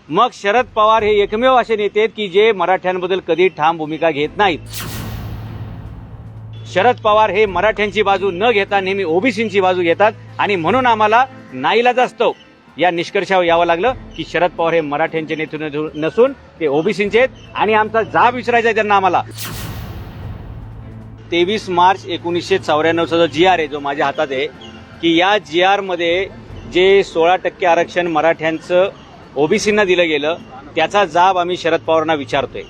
मग शरद पवार हे एकमेव असे नेते आहेत की जे मराठ्यांबद्दल कधी ठाम भूमिका घेत नाहीत. शरद पवार हे मराठ्यांची बाजू न घेता नेहमी ओबीसींची बाजू घेतात आणि म्हणून आम्हाला नाईलाजास्तव या निष्कर्षावर यावं लागलं की शरद पवार हे मराठ्यांचे नेते नसून ते ओबीसींचे आहेत. आणि आमचा जाब विचारायचा आहे त्यांना. आम्हाला 23 मार्च 1994चा जो GR आहे जो माझ्या हातात आहे की या GR मध्ये जे 16% आरक्षण मराठ्यांचं ओबीसींना दिलं गेलं त्याचा जाब आम्ही शरद पवारांना विचारतोय.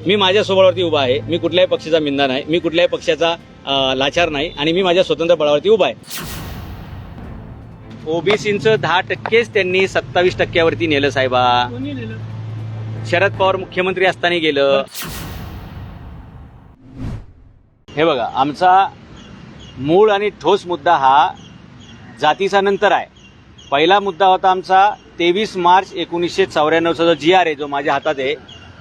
मी माझ्या स्वबळावरती उभा आहे. मी कुठल्याही पक्षाचा मिंदा नाही, मी कुठल्याही पक्षाचा लाचार नाही आणि मी माझ्या स्वतंत्र बळावरती उभा आहे. ओबीसींचं 10%च त्यांनी 27%वरती नेलं साहेबा. शरद पवार मुख्यमंत्री असताना गेलं. हे बघा, आमचा मूळ आणि ठोस मुद्दा हा जातीचा नंतर आहे. पहिला मुद्दा होता आमचा 23 मार्च 1994चा जो GR आहे जो माझ्या हातात आहे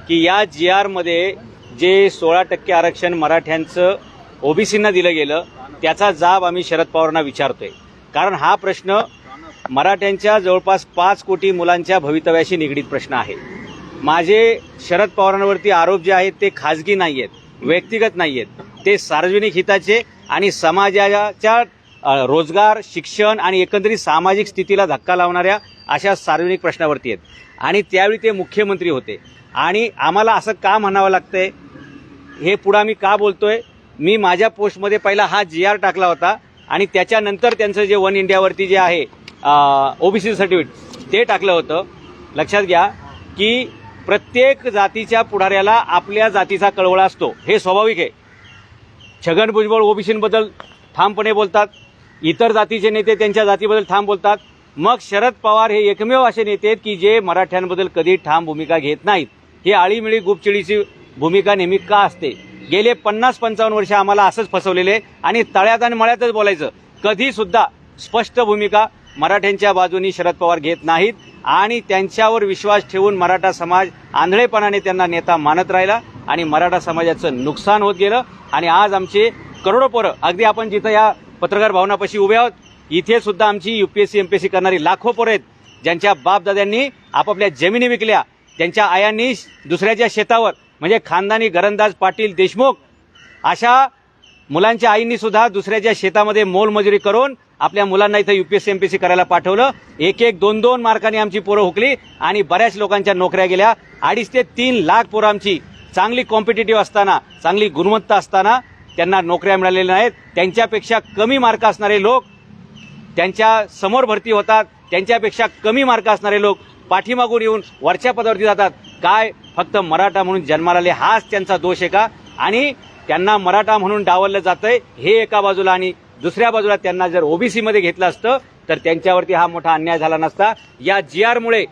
की या GR मध्ये जे 16% आरक्षण मराठ्यांचं ओबीसींना दिलं गेलं त्याचा जाब आम्ही शरद पवारांना विचारतोय. कारण हा प्रश्न मराठ्यांच्या जवळपास 5 कोटी मुलांच्या भवितव्याशी निगडीत प्रश्न आहे. माझे शरद पवारांवरती आरोप जे आहेत ते खाजगी नाही आहेत, व्यक्तिगत नाही आहेत, ते सार्वजनिक हिताचे आणि समाजाच्या रोजगार, शिक्षण आणि एकंदरीत सामाजिक स्थितीला धक्का लावणाऱ्या अशा सार्वजनिक प्रश्नावरती आहेत. आणि त्यावेळी ते मुख्यमंत्री होते. आणि आम्हाला असं का म्हणावं लागतंय, हे पुढं मी का बोलतोय, मी माझ्या पोस्टमध्ये पहिला हा GR टाकला होता आणि त्याच्यानंतर त्यांचं जे वन इंडियावरती जे आहे ओबीसी सर्टिफिकेट ते टाकलं होतं. लक्षात घ्या की प्रत्येक जातीच्या पुढाऱ्याला आपल्या जातीचा कळवळा असतो, हे स्वाभाविक आहे. छगन भुजबळ ओबीसींबद्दल ठामपणे बोलतात, इतर जातीचे नेते त्यांच्या जातीबद्दल ठाम बोलतात. मग शरद पवार हे एकमेव असे नेते आहेत की जे मराठ्यांबद्दल कधी ठाम भूमिका घेत नाहीत. ही आळीमिळी गुपचिडीची भूमिका नेहमी का असते? गेले 50-55 वर्ष आम्हाला असंच फसवलेले आणि तळ्यात आणि मळ्यातच बोलायचं. कधी सुद्धा स्पष्ट भूमिका मराठ्यांच्या बाजूनी शरद पवार घेत नाहीत आणि त्यांच्यावर विश्वास ठेवून मराठा समाज आंधळेपणाने त्यांना नेता मानत राहिला आणि मराठा समाजाचं नुकसान होत गेलं. आणि आज आमचे करोडो पोरं, अगदी आपण जिथं या पत्रकार भवनापाशी उभे आहोत इथे सुद्धा आमची UPSC MPSC करणारी लाखो पोरं आहेत ज्यांच्या बापदाद्यांनी आपापल्या जमिनी विकल्या, त्यांच्या आयांनी दुसऱ्याच्या शेतावर, म्हणजे खानदानी घरंदाज पाटील देशमुख अशा मुलांच्या आईंनी सुद्धा दुसऱ्याच्या शेतामध्ये मोलमजुरी करून आपल्या मुलांना इथं UPSC MPSC करायला पाठवलं. 1-1, 2-2 मार्कांनी आमची पोरं हुकली आणि बऱ्याच लोकांच्या नोकऱ्या गेल्या. 2.5 ते 3 लाख पोरं आमची चांगली कॉम्पिटिटिव्ह असताना, चांगली गुणवत्ता असताना त्यांना नोकऱ्या मिळालेल्या नाहीत. त्यांच्यापेक्षा कमी मार्क असणारे लोक त्यांच्या समोर भरती होतात, त्यांच्यापेक्षा कमी मार्क असणारे लोक पाठीमागून येऊन वरच्या पदावरती जातात. काय फक्त मराठा म्हणून जन्माला आले हाच त्यांचा दोष आहे का? आणि त्यांना मराठा म्हणून डावललं जातंय हे एका बाजूला, आणि दुसऱ्या बाजूला त्यांना जर ओबीसी मध्ये घेतलं असतं तर त्यांच्यावरती हा मोठा अन्याय झाला नसता. या GR मुळे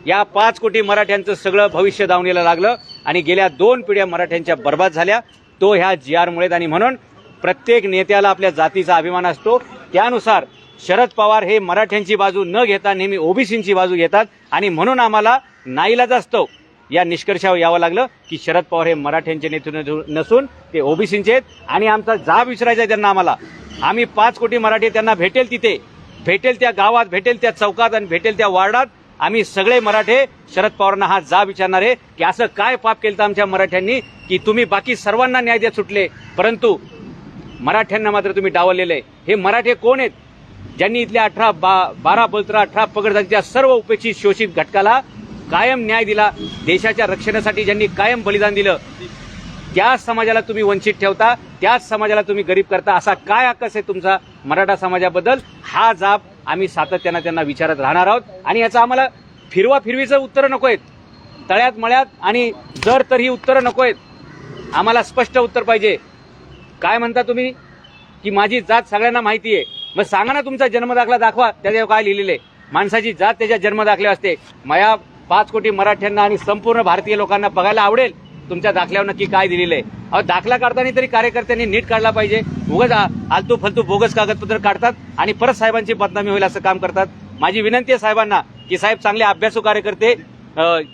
या 5 कोटी मराठ्यांचं सगळं भविष्य दावणीला लागलं आणि गेल्या 2 पिढ्या मराठ्यांच्या बर्बाद झाल्या तो ह्या GR मुळे. आणि म्हणून प्रत्येक नेत्याला आपल्या जातीचा अभिमान असतो. त्यानुसार शरद पवार हे मराठ्यांची बाजू न घेता नेहमी ओबीसींची बाजू घेतात आणि म्हणून आम्हाला नाईलाजास्तव या निष्कर्षावर यावं लागलं की शरद पवार हे मराठ्यांचे नेते नसून ते ओबीसींचे आहेत. आणि आमचा जाब विचारायचा आहे त्यांना. आम्ही 5 कोटी मराठी त्यांना भेटेल तिथे, भेटेल त्या गावात, भेटेल त्या चौकात आणि भेटेल त्या वार्डात आम्ही सगळे मराठे शरद पवारांना हा जाब विचारणार आहे की असं काय पाप केलं आमच्या मराठ्यांनी की तुम्ही बाकी सर्वांना न्याय देत सुटले परंतु मराठ्यांना मात्र तुम्ही डावललेले. हे मराठे कोण आहेत? ज्यांनी इथल्या 12 बलत्रा 18 पगड जातीच्या सर्व उपेक्षित शोषित घटकाला कायम न्याय दिला. देशाच्या रक्षणासाठी ज्यांनी कायम बलिदान दिलं त्याच समाजाला तुम्ही वंचित ठेवता, त्याच समाजाला तुम्ही गरीब करता. असा काय अक्कस आहे तुमचा मराठा समाजाबद्दल? हा जाब आम्ही सातत्यानं त्यांना विचारत राहणार आहोत. आणि याचं आम्हाला फिरवीचं उत्तरं नको आहेत, तळ्यात मळ्यात आणि जर तर ही उत्तरं नको आहेत. आम्हाला स्पष्ट उत्तर पाहिजे. काय म्हणता तुम्ही की माझी जात सगळ्यांना माहिती आहे? मग सांगा ना, तुमचा जन्मदाखला दाखवा, त्याच्यावर काय लिहिलेलं आहे. माणसाची जात त्याच्या जन्मदाखल्यावर असते. माझ्या 5 कोटी मराठ्यांना आणि संपूर्ण भारतीय लोकांना बघायला आवडेल तुमच्या दाखल्यावर नक्की काय दिलेलं आहे. अहो, दाखला काढताना तरी कार्यकर्त्यांनी नीट काढला पाहिजे. उगाच आलतू फलतू बोगस कागदपत्र काढतात आणि परत साहेबांची बदनामी होईल असं काम करतात. माझी विनंती आहे साहेबांना की साहेब चांगले अभ्यासू कार्यकर्ते,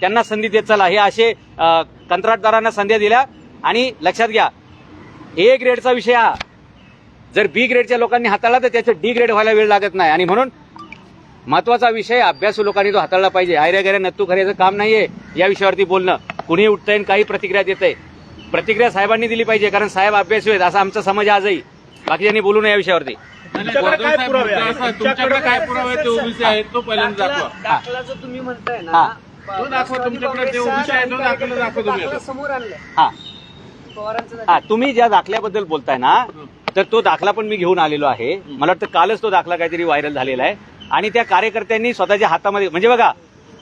त्यांना संधी देत चला. हे असे कंत्राटदारांना संधी दिल्या. आणि लक्षात घ्या, A ग्रेडचा विषय हा जर B ग्रेडच्या लोकांनी हाताळला तर त्याचं D ग्रेड व्हायला वेळ लागत नाही. आणि म्हणून महत्वाचा विषय अभ्यासू लोकांनी तो हाताळला पाहिजे. आयऱ्या गैऱ्या नत्तू खऱ्याचं काम नाहीये या विषयावरती बोलणं. कुणी उठतंय काही प्रतिक्रिया देतंय. प्रतिक्रिया साहेबांनी दिली पाहिजे, कारण साहेब अभ्यासू आहेत असा आमचा समज आजही. बाकीच्यांनी बोलू नये या विषयावरती. तुमच्याकडे काय पुरावे ते ओबीसी आहेत तो पहिल्यांदा दाखवा. दाखला जो तुम्ही म्हणताय ना, हा. तो दाखवा. तुमच्याकडे ते ओबीसी आहे तो दाखला दाखवा तुम्ही. दाखला समोर आणलाय हा पवारांचा हा तुम्ही ज्या दाखल्याबद्दल बोलताय ना, तर तो दाखला पण मी घेऊन आलेलो आहे. मला वाटतं कालच तो दाखला काहीतरी व्हायरल झालेला आहे. आणि त्या कार्यकर्त्यांनी स्वतःच्या हातामध्ये, म्हणजे बघा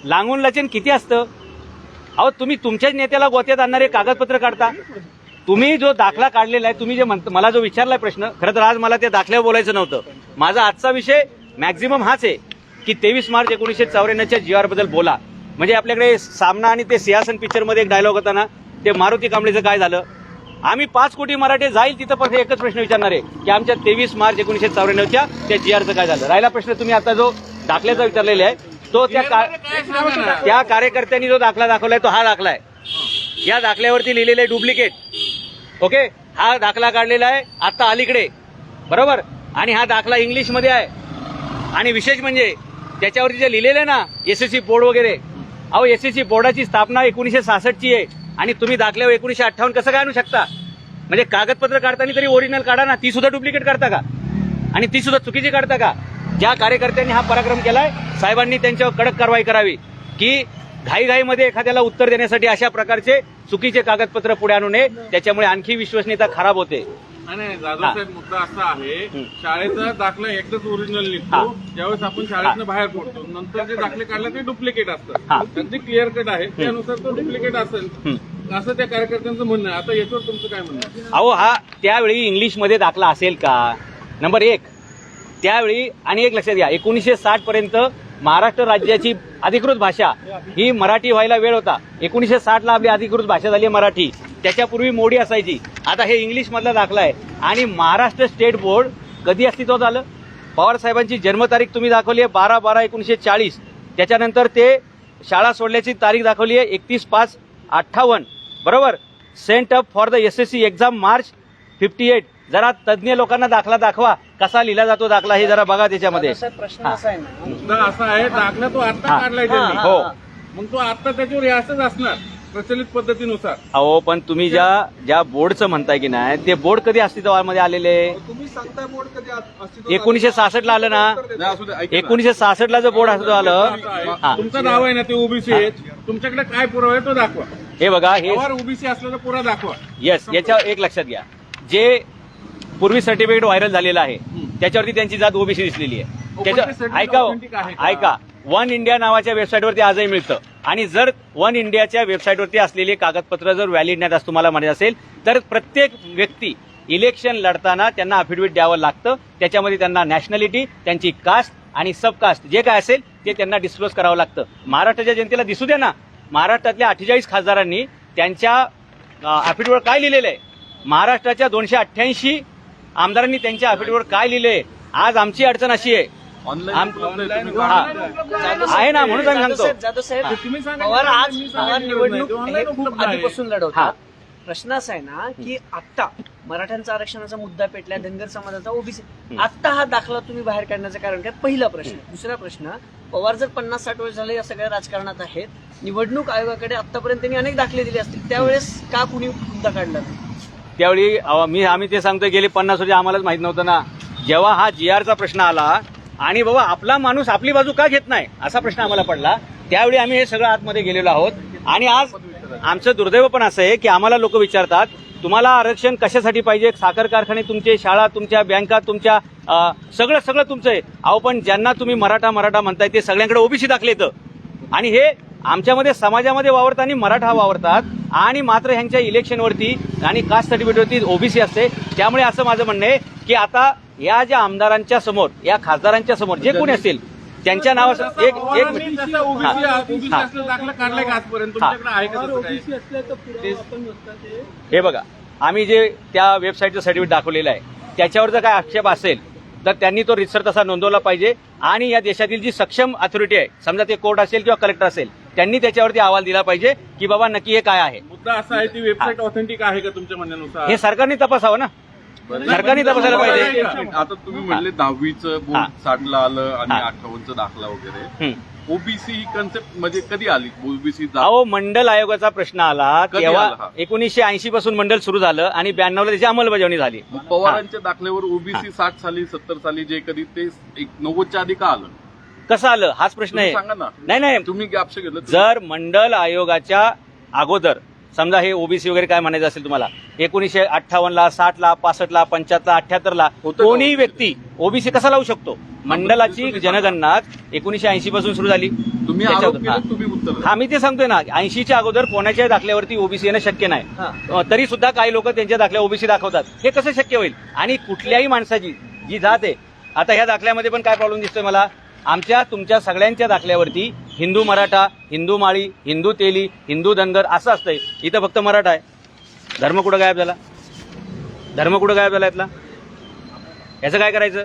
लांगून लचन किती असतं. अहो तुम्ही तुमच्याच नेत्याला गोत्यात आणणारे कागदपत्र काढता. तुम्ही जो दाखला काढलेला आहे, तुम्ही जे मला जो विचारलाय प्रश्न, खरं तर आज मला त्या दाखल्यावर बोलायचं नव्हतं. माझा आजचा विषय मॅक्झिमम हाच आहे की 23 मार्च 1994च्या GR बद्दल बोला. म्हणजे आपल्याकडे सामना आणि ते सिंहासन पिक्चरमध्ये एक डायलॉग होता ना, ते मारुती कांबळेचं काय झालं. आम्ही 5 कोटी मराठे जाईल तिथं पण एकच प्रश्न विचारणार आहे की आमच्या 23 मार्च 1994च्या त्या GRचं काय झालं. राहिला प्रश्न तुम्ही आता जो दाखल्याचा विचारलेला आहे, तो त्या कार्यकर्त्यांनी जो दाखला दाखवलाय तो हा दाखला आहे. या दाखल्यावरती लिहिलेलं आहे डुप्लिकेट. ओके, हा दाखला काढलेला आहे आता अलीकडे, बरोबर. आणि हा दाखला इंग्लिशमध्ये आहे. आणि विशेष म्हणजे त्याच्यावरती जे लिहिलेलं आहे ना SSC बोर्ड वगैरे, अहो SSC बोर्डाची स्थापना 1966ची आहे आणि तुम्ही दाखल्यावर 1958 कसं काय आणू शकता. म्हणजे कागदपत्र काढताना तरी ओरिजिनल काढा ना, ती सुद्धा डुप्लिकेट काढता का, आणि ती सुद्धा चुकीची काढता का. ज्या कार्यकर्त्यांनी हा पराक्रम केलाय, साहेबांनी त्यांच्यावर कडक कारवाई करावी की घाईघाईमध्ये एखाद्याला उत्तर देण्यासाठी अशा प्रकारचे चुकीचे कागदपत्र पुढे आणू नये. त्याच्यामुळे आणखी विश्वसनीयता खराब होते. नाही जाधव साहेब, मुद्दा असा आहे, शाळेचा दाखला एकच ओरिजिनल निघतो ज्यावेळेस आपण शाळेतनं बाहेर पडतो. नंतर जे दाखले काढले ते डुप्लिकेट असतात. त्यांची क्लिअर कट आहे, त्यानुसार तो डुप्लिकेट असेल असं त्या कार्यकर्त्यांचं म्हणणं आहे. आता याच्यावर तुमचं काय म्हणणं आहे. अहो हा त्यावेळी इंग्लिशमध्ये दाखला असेल का, नंबर 1. त्यावेळी आणि एक लक्षात घ्या, 1960 पर्यंत महाराष्ट्र राज्याची अधिकृत भाषा ही मराठी व्हायला वेळ होता. 1960ला आपली अधिकृत भाषा झाली आहे मराठी. त्याच्यापूर्वी मोडी असायची. आता हे इंग्लिश मधला दाखला आहे. आणि महाराष्ट्र स्टेट बोर्ड कधी अस्तित्वात आलं. पवार साहेबांची जन्मतारीख तुम्ही दाखवली आहे 12/12/1940. त्याच्यानंतर ते शाळा सोडल्याची तारीख दाखवली आहे 31/5/58, बरोबर. Sent up for the SSC exam March 58. जरा तज्ज्ञ लोकांना दाखला दाखवा, कसा लिहिला जातो दाखला हे जरा बघा त्याच्यामध्ये. प्रश्न असा आहे ना, मुद्दा असा आहे, दाखला तो आता काढलाय त्यांनी. हो, मग तो आता त्याच्यावर हे असंच असणार प्रचलित पद्धतीनुसार. अहो पण तुम्ही ज्या बोर्डचं म्हणताय की नाही, ते बोर्ड कधी अस्तित्वामध्ये आलेले. तुम्ही सांगताय बोर्ड कधी 1966ला आलं ना. 1966ला जो बोर्ड अस्तित्वात आलं. हा, तुमचं नाव आहे ना ते ओबीसी आहे. तुमच्याकडे काय पुरावा आहे तो दाखवा. हे बघा, हे ओबीसी असल्याचा पुरा दाखवा. येस, याच्यावर एक लक्षात घ्या, जे पूर्वी सर्टिफिकेट व्हायरल झालेलं आहे त्याच्यावरती त्यांची जात ओबीसी दिसलेली आहे. त्याच्या ऐका, वन इंडिया नावाच्या वेबसाईटवरती आजही मिळतं. आणि जर वन इंडियाच्या वेबसाईटवरती असलेले कागदपत्र जर व्हॅलिड नाहीत असं तुम्हाला म्हणायचं असेल, तर प्रत्येक व्यक्ती इलेक्शन लढताना त्यांना अफिडेव्हिट द्यावं लागतं. त्याच्यामध्ये त्यांना नॅशनॅलिटी, त्यांची कास्ट आणि सबकास्ट जे काय असेल ते त्यांना डिस्क्लोज करावं लागतं. महाराष्ट्राच्या जनतेला दिसू द्या ना, महाराष्ट्रातल्या 48 खासदारांनी त्यांच्या अफिडेव्हिटवर काय लिहिलेलं आहे. महाराष्ट्राच्या 288 आमदारांनी त्यांच्या अफिडेव्हिटवर काय लिहिलंय. आज आमची अडचण अशी आहे, आहे ना, म्हणून आम्ही सांगतो. जाधव साहेब, पवार निवडणूक हे खूप आधीपासून लढवतात. प्रश्न असा आहे ना की आता मराठ्यांचा आरक्षणाचा मुद्दा पेटला, धनगर समाजाचा, ओबीसी, आता हा दाखला तुम्ही बाहेर काढण्याचं कारण काय. पहिला प्रश्न. दुसरा प्रश्न, पवार जर 50-60 वर्ष झाले या सगळ्या राजकारणात आहेत, निवडणूक आयोगाकडे आतापर्यंत त्यांनी अनेक दाखले दिले असतील, त्यावेळेस का कुणी मुद्दा काढला नाही. त्यावेळी आम्ही ते सांगतोय गेले 50 वर्ष आम्हालाच माहित नव्हतं ना. जेव्हा हा GRचा प्रश्न आला आणि बाबा आपला माणूस आपली बाजू का घेत नाही असा प्रश्न आम्हाला पडला, त्यावेळी आम्ही हे सगळं आतमध्ये गेलेलो आहोत. आणि आज आमचं दुर्दैव पण असं आहे की आम्हाला लोक विचारतात तुम्हाला आरक्षण कशासाठी पाहिजे. साखर कारखाने तुमचे, शाळा तुमच्या, बँका तुमच्या, सगळं तुमचं आहे. अहो पण ज्यांना तुम्ही मराठा म्हणताय ते सगळ्यांकडे ओबीसी दाखले येतं. आणि हे आमच्यामध्ये समाजामध्ये वावरताना मराठा वावरतात आणि मात्र ह्यांच्या इलेक्शनवरती आणि कास्ट सर्टिफिकेटवरती ओबीसी असते. त्यामुळे असं माझं म्हणणं आहे की आता या ज्या आमदारांच्या समोर, या खासदारांच्या समोर जे कोणी असतील त्यांच्या नावाचं एक हे बघा, आम्ही जे त्या वेबसाईटचं सर्टिफिकेट दाखवलेलं आहे त्याच्यावर जर काय आक्षेप असेल तर त्यांनी तो रितसर तसा नोंदवला पाहिजे. आणि या देशातील जी सक्षम अथॉरिटी आहे, समजा ते कोर्ट असेल किंवा कलेक्टर असेल, त्यांनी त्याच्यावरती अहवाल दिला पाहिजे की बाबा नक्की हे काय आहे. मुद्दा असा आहे ती वेबसाईट ऑथेंटिक आहे का तुमच्या म्हणण्यानुसार. हे सरकारने तपासावं ना. सरकारने तपासायला पाहिजे. आता तुम्ही म्हणले 10वीचं हा. बोर्ड 60ला आलं आणि हा. 58चा दाखला वगैरे. हं. ओबीसी ही कन्सेप्ट म्हणजे कधी आली ओबीसी? अहो मंडल आयोगाचा प्रश्न आला कधी तेव्हा आला हा? 1980 पासून मंडल सुरू झालं आणि 92ला त्याची अंमलबजावणी झाली. पवारांच्या दाखल्यावर ओबीसी 60 साली 70 साली जे कधी ते 90च्या आधी का आलं? कसं आलं हाच प्रश्न तुम्ही आहे. सांगा ना. नाही नाही, तुम्ही गॅपशे घेतलं जर मंडल आयोगाच्या अगोदर समजा हे ओबीसी वगैरे काय म्हणायचं असेल तुम्हाला 1958ला 60ला 65ला 75ला 78ला होतं का कोणीही OBC? व्यक्ती ओबीसी कसा लावू शकतो? मंडलाची जनगणना 1980 पासून सुरू झाली. तुम्ही त्याच्या- आरोप केले, तुम्ही उत्तर द्या. हा मी ते सांगतोय ना, 80च्या अगोदर कोणाच्या दाखल्यावरती ओबीसी येणं शक्य नाही. तरी सुद्धा काही लोक त्यांच्या दाखल्या ओबीसी दाखवतात. हे कसं शक्य होईल? आणि कुठल्याही माणसाची जी जात आहे, आता ह्या दाखल्यामध्ये पण काय प्रॉब्लेम दिसतोय मला, आमच्या तुमच्या सगळ्यांच्या दाखल्यावरती हिंदू मराठा, हिंदू माळी, हिंदू तेली, हिंदू धनगर असं असतंय. इथं फक्त मराठा आहे. धर्म कुठं गायब झाला? धर्म कुठं गायब झाला यातला? याचं काय करायचं?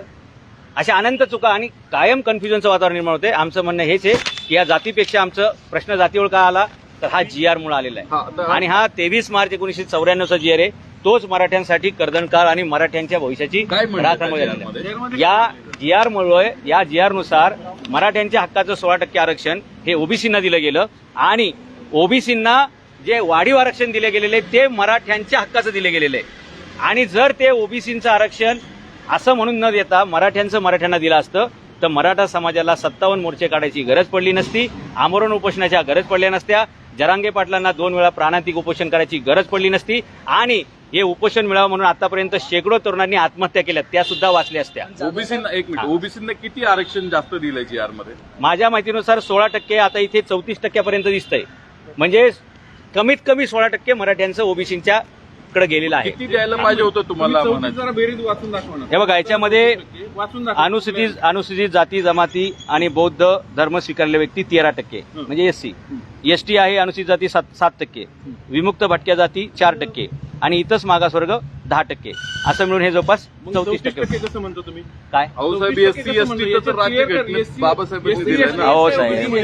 अशा अनंत चुका आणि कायम कन्फ्युजनचं वातावरण निर्माण होते. आमचं म्हणणं हेच आहे की या जातीपेक्षा आमचं प्रश्न जातीवर का आला तर हा GR मुळे आलेला हा, आहे. तर- आणि हा 23 मार्च 1994चा GR आहे. तोच मराठ्यांसाठी कर्दनकाळ आणि मराठ्यांच्या भविष्याची काय म्हणतात राखामुळे त्या झालेला GR आहे. मध्ये? या GR मुळे या GR नुसार मराठ्यांच्या हक्काचं 16% आरक्षण हे ओबीसींना दिलं गेलं आणि ओबीसींना जे वाढीव आरक्षण दिले गेलेले ते मराठ्यांच्या हक्काचं दिले गेलेलं आहे. आणि जर ते ओबीसींचं आरक्षण असं म्हणून न देता मराठ्यांचं मराठ्यांना दिलं असतं तर मराठा समाजाला 57 मोर्चे काढायची गरज पडली नसती, आमरण उपोषणाच्या गरज पडल्या नसत्या, जरांगे पाटलांना 2 वेळा प्राणांतिक उपोषण करायची गरज पडली नसती आणि हे उपोषण मिळावं म्हणून आतापर्यंत शेकडो तरुणांनी आत्महत्या केल्या, त्या सुद्धा वाचल्या असत्या. ओबीसींना एक मिनिट, हा. ओबीसींना किती आरक्षण जास्त दिलंय GR मध्ये? माझ्या माहितीनुसार 16%, आता इथे 34% दिसतंय. म्हणजे कमीत कमी 16% मराठ्यांचं ओबीसींच्या कडे गेलेलं आहे. किती द्यायला पाहिजे होतं तुम्हाला तुम्ही म्हणायचं? जरा बेरीज वाचून दाखवा ना. हे बघा, याच्यामध्ये वाचून दाखवा. अनुसूचित जाती जमाती आणि बौद्ध धर्म स्वीकारलेले व्यक्ती 13%, म्हणजे SC. ST आहे अनुसूचित जाती 7%, विमुक्त भटक्या जाती 4% आणि इतरच मागासवर्ग 10%. असं मिळून हे जवळपास 34%. कसं म्हणतो तुम्ही? काय अहो साहेब, SC ST तर राज्य घटनेत बाबासाहेबांनी दिलंय ना. हो साहेब,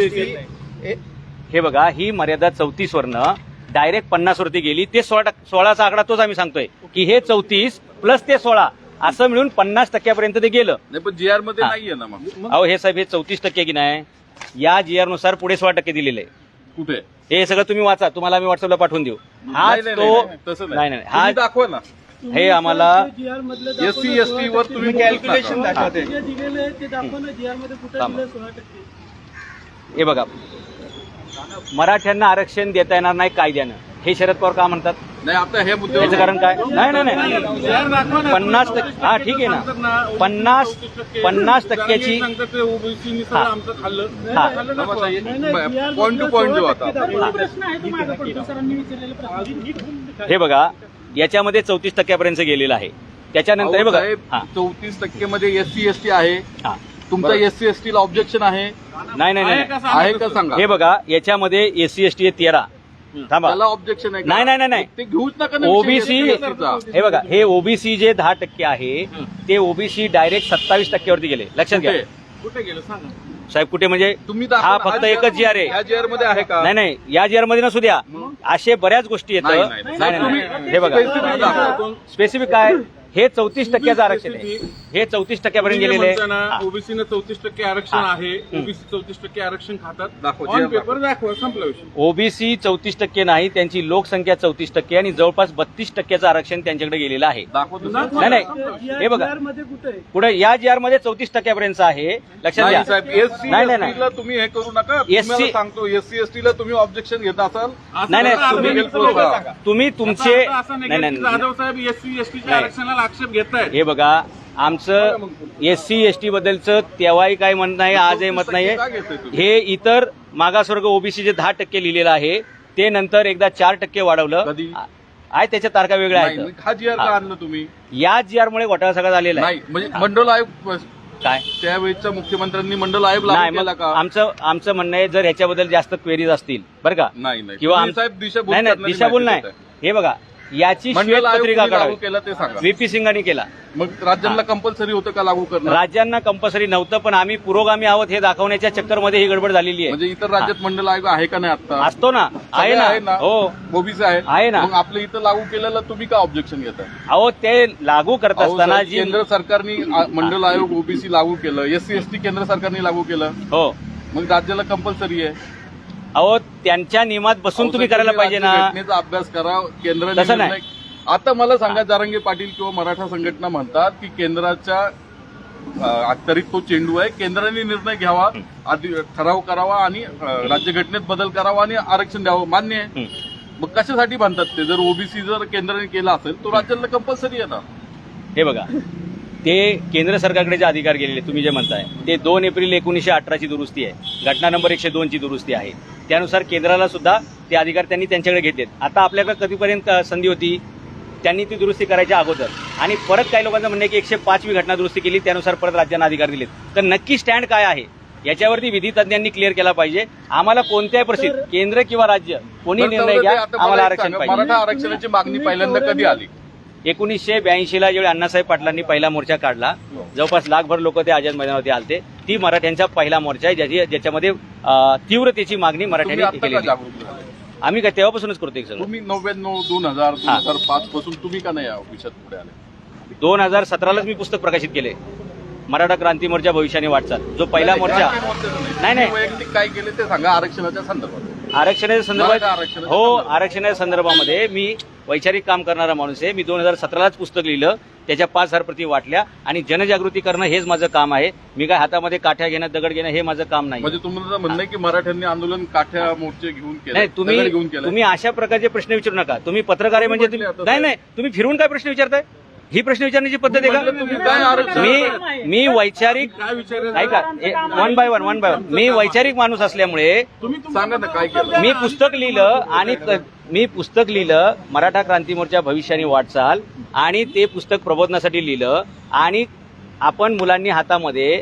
हे बघा, ही मर्यादा 34 वरनं डायरेक्ट 50 वरती गेली. ते 16चा आकडा तोच आम्ही सांगतोय की हे 34 प्लस ते 16 असं मिळून 50% ते गेलं. नाही पण GR मध्ये हा. नाहीये ना मग. अहो हे साहेब, हे 34% की नाही, या GR नुसार पुढे 16% दिलेलं आहे. कुठे? हे सगळं तुम्ही वाचा, तुम्हाला आम्ही व्हॉट्सअपला पाठवून देऊ. नाही, हाच नाही, तो नाही, तसं नाही नाही हा तुम्ही दाखवा ना. हे आम्हाला SC ST वर तुम्ही कॅल्क्युलेशन दाखवते. हे बघा, मराठ्यांना आरक्षण देता येणार नाही कायद्यानं, हे शरद पवार का म्हणतात? नाही आता हे मुद्दे याचं कारण काय? नाही नाही नाही 50%. हा ठीक आहे ना, 50%ची हा. हा. पॉईंट टू पॉईंट जो आता हे बघा, याच्यामध्ये 34% गेलेलं आहे. त्याच्यानंतर हे बघा, हा 34% मध्ये SC ST आहे. हा तुमचा SC ST ला ऑब्जेक्शन आहे? नाही नाही नाही आहे का सांगा? हे बघा, याच्यामध्ये SC ST 13. थांबा, त्याला ऑब्जेक्शन आहे का? नाही नाही नाही ते घेऊच नका ना ओबीसी. विषय SC चा. हे बघा, हे ओबीसी जे 10% आहे ते ओबीसी डायरेक्ट 27% वरती गेले. लक्षात घ्या कुठे? कुठे गेलं सांगा. साहेब, कुठे म्हणजे तुम्ही हा दाखवा ना. फक्त एकच GR आहे. या GR मध्ये आहे का? नाही नाही, या GR मध्ये नसू द्या, असे बऱ्याच गोष्टी येतं. नाही, नाही नाही. नाही, तुम्ही नाही. हे बघा, specific दाखवा. स्पेसिफिक काय, हे 34% आरक्षण आहे. हे 34% पर्यंत गेलेले आहे. ओबीसी 34% आरक्षण आहे. ओबीसी 34% आरक्षण खातात. दाखवा, ऑन पेपर दाखवा, संपला विषय. ओबीसी 34% नाही, त्यांची लोकसंख्या 34% आणि जवळपास 32% आरक्षण त्यांच्याकडे गेलेलं आहे. नाही नाही, हे बघा, पुढे या GR मध्ये 34% पर्यंत आहे. लक्षात घ्या. SC नाही नाही नाही, ST ला तुम्ही हे करू नका. SC तुम्हाला सांगतो SC ST ला तुम्ही ऑब्जेक्शन घेत असाल. नाही नाही, तुम्ही तुमचे असं नाही नाही नाही जाधव साहेब SC ST नाही. आरक्षणाला आक्षेप घेतायत. हे बघा, आमचं SC ST बद्दलचं तेव्हाही काही मत नाही, आजही मत नाहीये. का घेताय तुम्ही? हे इतर मागासवर्ग ओबीसी जे 10% लिहिलेलं आहे ते नंतर एकदा 4% वाढवलं कधी? आहे. त्याच्या तारखा वेगळ्या नाही, आहेत. हा GR का आणलं तुम्ही? या GR मुळे घोटाळा सगळा झालेला आहे. नाही म्हणजे मंडल आयोग काय त्यावेळेच्या मुख्यमंत्र्यांनी मंडल आयोग नाही, लागू मग केला का? आमचं म्हणणं आहे, जर ह्याच्याबद्दल जास्त क्वेरीज असतील बरं का, नाही नाही किंवा तुम्ही साहेब दिशाभूल नाही नाही, करणारी दिशाभूल माहिती नाही. देताय. हे बघा, याची मंडल आयोग श्वेतपत्रिका कोणी लागू काढावी. केला ते सांगा. व्हीपी सिंगांनी केला. मग राज्यांना कंपल्सरी होतं का लागू करणं? राज्यांना कंपल्सरी नव्हतं, पण आम्ही पुरोगामी आहोत हे दाखवण्याच्या चक्करमध्ये ही गडबड झालेली आहे. म्हणजे इतर राज्यात मंडल आयोग आहे का नाही आता? असतो ना, आहे ना, हो ओबीसी आहे ना. मग आपलं इथं लागू केलेलं तुम्ही का ऑब्जेक्शन घेता? अहो ते लागू करत असताना जी केंद्र सरकारने मंडल आयोग ओबीसी लागू केलं, एससी एसटी केंद्र सरकारने लागू केलं, हो मग राज्याला कंपल्सरी आहे. अहो त्यांच्या नियमात बसून तुम्ही करायला पाहिजे ना. घटनेचा अभ्यास करा. केंद्राने तसं नाही. निर्णय- आता मला सांगा, जारंगे पाटील किंवा मराठा संघटना म्हणतात की केंद्राच्या अखत्यारीत तो चेंडू आहे, केंद्राने निर्णय घ्यावा, आधी ठराव करावा आणि राज्यघटनेत बदल करावा आणि आरक्षण द्यावं. मान्य आहे. मग कशासाठी म्हणतात ते? जर ओबीसी जर केंद्राने केला असेल तर राज्याला कंपल्सरी आहे ना. हे बघा, ते केंद्र सरकारकडे जे अधिकार गेलेले तुम्ही जे म्हणताय ते 2 एप्रिल 1918 ची दुरुस्ती आहे, घटना नंबर 102 ची दुरुस्ती आहे. त्यानुसार केंद्राला सुद्धा ते अधिकार त्यांनी त्यांच्याकडे घेतलेत. आता आपल्याकडे कधीपर्यंत संधी होती? त्यांनी ती दुरुस्ती करायच्या अगोदर. आणि परत काही लोकांचं म्हणणं आहे की 105वी घटना दुरुस्ती केली, त्यानुसार परत राज्यांना अधिकार दिलेत. तर नक्की स्टँड काय आहे याच्यावरती विधी तज्ज्ञांनी क्लिअर केला पाहिजे. आम्हाला कोणत्याही परिस्थितीत केंद्र किंवा राज्य कोणी निर्णय घ्या, आम्हाला आरक्षण पाहिजे. मराठा आरक्षणाची मागणी पहिल्यांदा कधी आली? 1982ला ज्यावेळी अण्णासाहेब पाटलांनी पहिला मोर्चा काढला, जवळपास लाखभर लोक ते आझाद मैदानावरती आलते. ती मराठ्यांचा पहिला मोर्चा आहे ज्याच्यामध्ये तीव्रतेची मागणी मराठ्यांनी तुम्ही आता का केली. जागरूक झाले? आम्ही काय तेव्हापासूनच करतो एक सगळं. तुम्ही 99, 2000, 2005 पासून तुम्ही का नाही या विषयात पुढे आले? 2017लाच मी पुस्तक प्रकाशित केले, मराठा क्रांती मोर्चा भविष्याने वाटचाल, जो पहिला मोर्चा. नाही. वैयक्तिक काय केले ते सांगा आरक्षणाच्या संदर्भात. आरक्षणाच्या संदर्भात आरक्षणाच्या हो, आरक्षणाच्या संदर्भामध्ये मी वैचारिक काम करणारा माणूस आहे. मी 2017लाच पुस्तक लिहिलं, त्याच्या 5000 प्रती वाटल्या आणि जनजागृती करणं हेच माझं काम आहे. मी काय हातामध्ये काठ्या घेणं, दगड घेणं हे माझं काम नाही. म्हणजे तुम्हाला म्हणणं आहे की मराठ्यांनी आंदोलन काठ्या मोर्चे घेऊन केलं, नाही, दगड घेऊन केलं? तुम्ही अशा प्रकारचे प्रश्न विचारू नका. तुम्ही पत्रकार आहे म्हणजे नाही, तुम्ही फिरून काय प्रश्न विचारताय? ही प्रश्न विचारण्याची पद्धत आहे तुम्ही का? काय आरक्षण मी वैचारिक काय विचार ऐका, वन बाय वन मी वैचारिक माणूस असल्यामुळे तुम्ही सांगा ना काय केलं? मी पुस्तक लिहिलं मराठा क्रांती मोर्चा भविष्याने वाटचाल, आणि ते पुस्तक प्रबोधनासाठी लिहिलं. आणि आपण मुलांनी हातामध्ये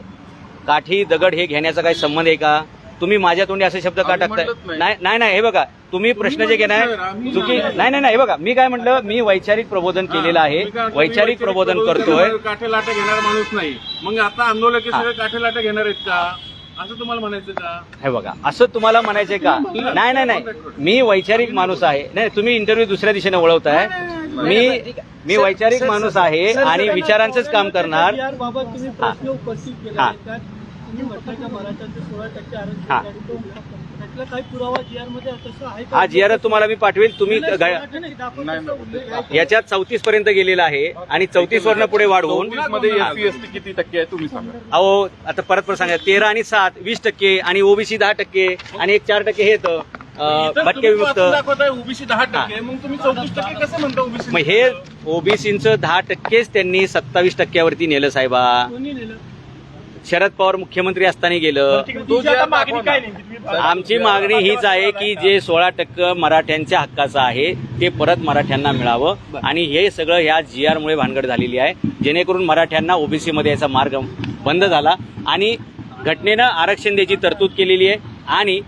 काठी दगड हे घेण्याचा काही संबंध आहे का? तुम्ही माझ्या तोंडी असे शब्द का टाकताय? नाही, हे बघा, तुम्ही प्रश्न जे घेणार चुकी नाही, हे बघा, मी काय म्हटलं, मी वैचारिक प्रबोधन केलेलं आहे, वैचारिक प्रबोधन करतोय. काठे लाटे घेणारा माणूस नाही. मग आता आंदोलक सगळे काठे लाटे घेणार आहेत का, असं तुम्हाला म्हणायचं का? हे बघा, असं तुम्हाला म्हणायचंय का? नाही, मी वैचारिक माणूस आहे. नाही, तुम्ही इंटरव्ह्यू दुसऱ्या दिशेने वळवताय. मी वैचारिक माणूस आहे आणि विचारांचंच काम करणार. तुम्ही प्रश्न उपस्थित केला आहे. तुम्ही म्हटलं का मराठ्यांचं 16% आरक्षण आहे, तो त्यातला काही पुरावा जीआर मध्ये तसं आहे का? हा जीआर तुम्हाला मी पाठवेल. तुम्ही तुम्ही याच्यात 34 पर्यंत गेलेला आहे आणि 34 वरनं पुढे वाढवून मध्ये एससी एसटी किती टक्के आहे तुम्ही सांगा. अहो आता परत सांगा, 13 आणि 7 20% आणि ओबीसी 10% आणि 4% हे येतं भटके विमुक्त. ओबीसी 10%, मग तुम्ही 34% कसं म्हणता ओबीसी? मग हे ओबीसीचं 10%च त्यांनी 27% नेलं साहेबा. कोणी लिहिलं? शरद पवार मुख्यमंत्री असताना गेलं. आमची मागणी हीच आहे की जे 16% मराठ्यांच्या हक्काचं आहे ते परत मराठ्यांना मिळावं. आणि हे सगळं ह्या जीआर मुळे भानगड झालेली आहे, जेणेकरून मराठ्यांना ओबीसी मध्ये याचा मार्ग बंद झाला. आणि घटनेनं आरक्षण द्यायची तरतूद केलेली आहे आणि